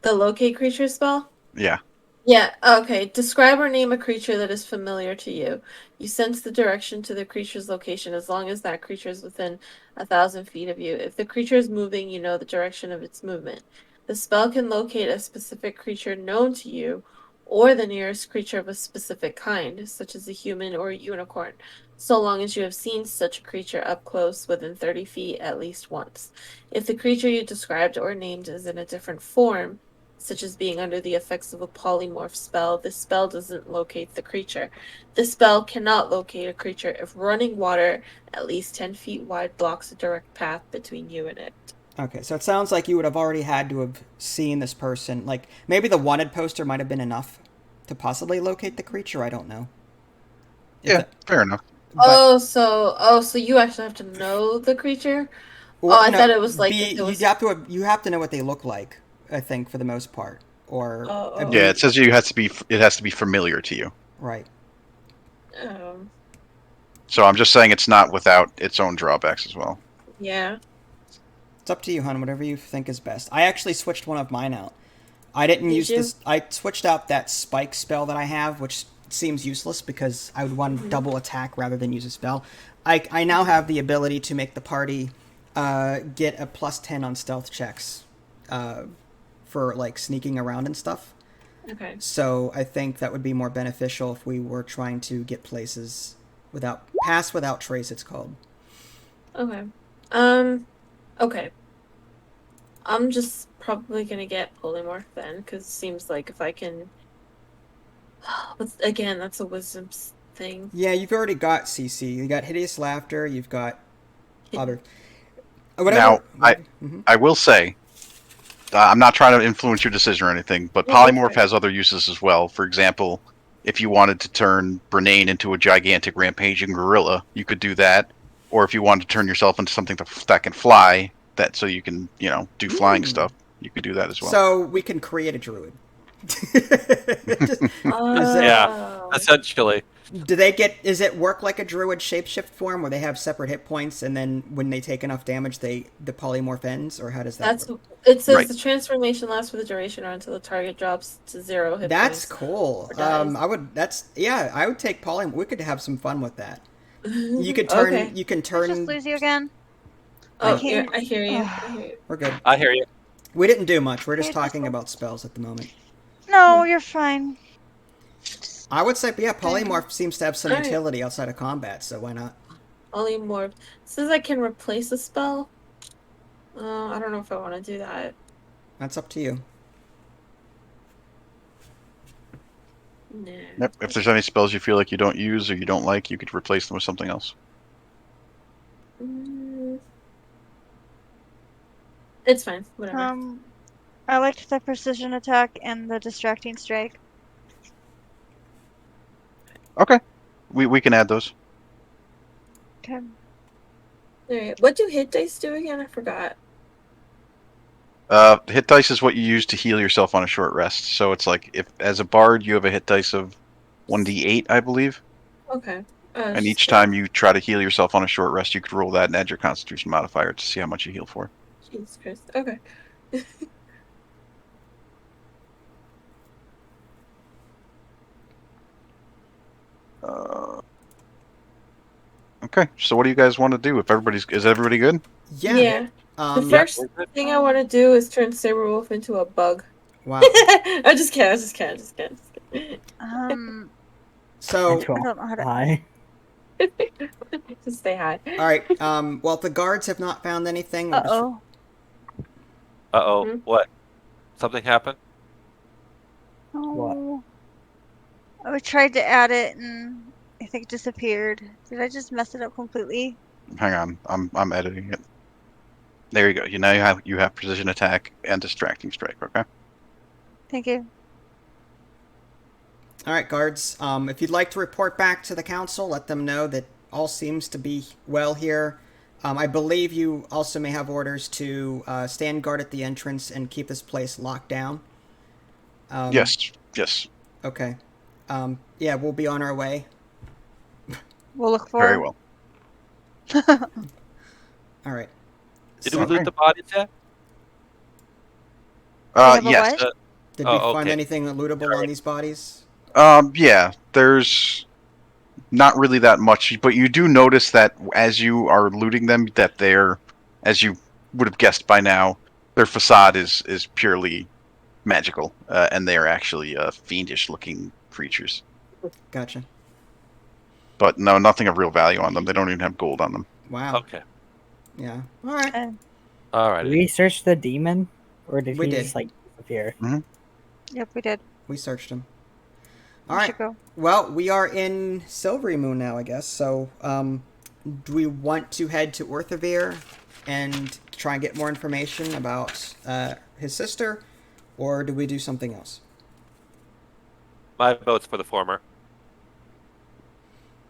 the locate creature spell? Yeah. Yeah, okay. Describe or name a creature that is familiar to you. You sense the direction to the creature's location as long as that creature is within 1,000 feet of you. If the creature is moving, you know the direction of its movement. The spell can locate a specific creature known to you or the nearest creature of a specific kind, such as a human or a unicorn, so long as you have seen such a creature up close within 30 feet at least once. If the creature you described or named is in a different form, such as being under the effects of a polymorph spell, this spell doesn't locate the creature. The spell cannot locate a creature if running water at least 10 feet wide blocks a direct path between you and it. okay, so it sounds like you would have already had to have seen this person. Like maybe the wanted poster might have been enough to possibly locate the creature. I don't know. Yeah, fair enough. But, So you actually have to know the creature? or, Oh, I no, thought it was like if it was. you have to know what they look like. I think for the most part, or Yeah, it says it has to be familiar to you. right. Um, So I'm just saying it's not without its own drawbacks as well. yeah. It's up to you, hon. Whatever you think is best. I actually switched one of mine out. I didn't Did use you? this. I switched out that spike spell that I have, which seems useless because I would want to double attack rather than use a spell. I now have the ability to make the party get a +10 on stealth checks for like sneaking around and stuff. Okay. So I think that would be more beneficial if we were trying to get places without pass without trace. It's called. Okay. Okay. I'm just probably gonna get polymorph then, because it seems like if I can. But again, that's a wisdom thing. Yeah, you've already got CC. You got hideous laughter. You've got other. Whatever. Now, I will say, I'm not trying to influence your decision or anything, but Yeah, that's polymorph fine. has other uses as well. For example, if you wanted to turn Brenane into a gigantic rampaging gorilla, you could do that. Or if you wanted to turn yourself into something that can fly, that so you can do flying stuff, you could do that as well. So we can create a druid. Just- Yeah, Oh. essentially. do they get? Is it work like a druid shapeshift form where they have separate hit points, and then when they take enough damage, the polymorph ends, or how does that That's work? it says Right. the transformation lasts for the duration or until the target drops to 0 hit That's points. cool. or dies. I would. I would take polymorph. We could have some fun with that. You could turn. Okay. You can Did I just turn. lose you again? Oh, can't- I hear you. I hear you. We're good. I hear you. We didn't do much. We're just Hey, talking Crystal. about spells at the moment. No, you're fine. I would say, yeah, polymorph seems to have some Alright. utility outside of combat, so why not? Polymorph. It says I can replace a spell. I don't know if I want to do that. That's up to you. Nah. Yep. If there's any spells you feel like you don't use or you don't like, you could replace them with something else. Mm. It's fine. Whatever. I liked the precision attack and the distracting strike. Okay. We can add those. Okay. Alright. What do hit dice do again? I forgot. Hit dice is what you use to heal yourself on a short rest. So it's like if as a bard you have a hit dice of 1d8, I believe, Okay. and each time you try to heal yourself on a short rest, you could roll that and add your Constitution modifier to see how much you heal for. Jesus Christ. Okay. Okay, so what do you guys want to do? If is everybody good? Yeah. The first thing I want to do is turn Saberwolf into a bug. Wow. I'm just kidding. I'm just kidding. So, I don't know how to. Hi. Just say hi. all right. Well, if the guards have not found anything, we'll just- Uh-oh. Uh-oh. Hmm? What? Something happened? Oh. I tried to add it and I think it disappeared. Did I just mess it up completely? Hang on, I'm editing it. There you go. You have precision attack and distracting strike. Okay. Thank you. All right, guards. If you'd like to report back to the council, let them know that all seems to be well here. I believe you also may have orders to stand guard at the entrance and keep this place locked down. Yes. Yes. Okay. Yeah, we'll be on our way. We'll look for Very her. well. All right. Did So, we loot the bodies yet? have a Yes. what? did we Oh, find okay. anything lootable on these bodies? Yeah. There's not really that much, but you do notice that as you are looting them, that they're, as you would have guessed by now, their facade is purely magical, and they are actually fiendish-looking creatures. Gotcha. But no, nothing of real value on them. They don't even have gold on them. Wow. Okay. Yeah. All right. All Did right. we search the demon, or did We he did. just like disappear? Yep, we did. We searched him. All We right. should go. Well, we are in Silvery Moon now, I guess. So, do we want to head to Orthavir and try and get more information about his sister, or do we do something else? My vote's for the former.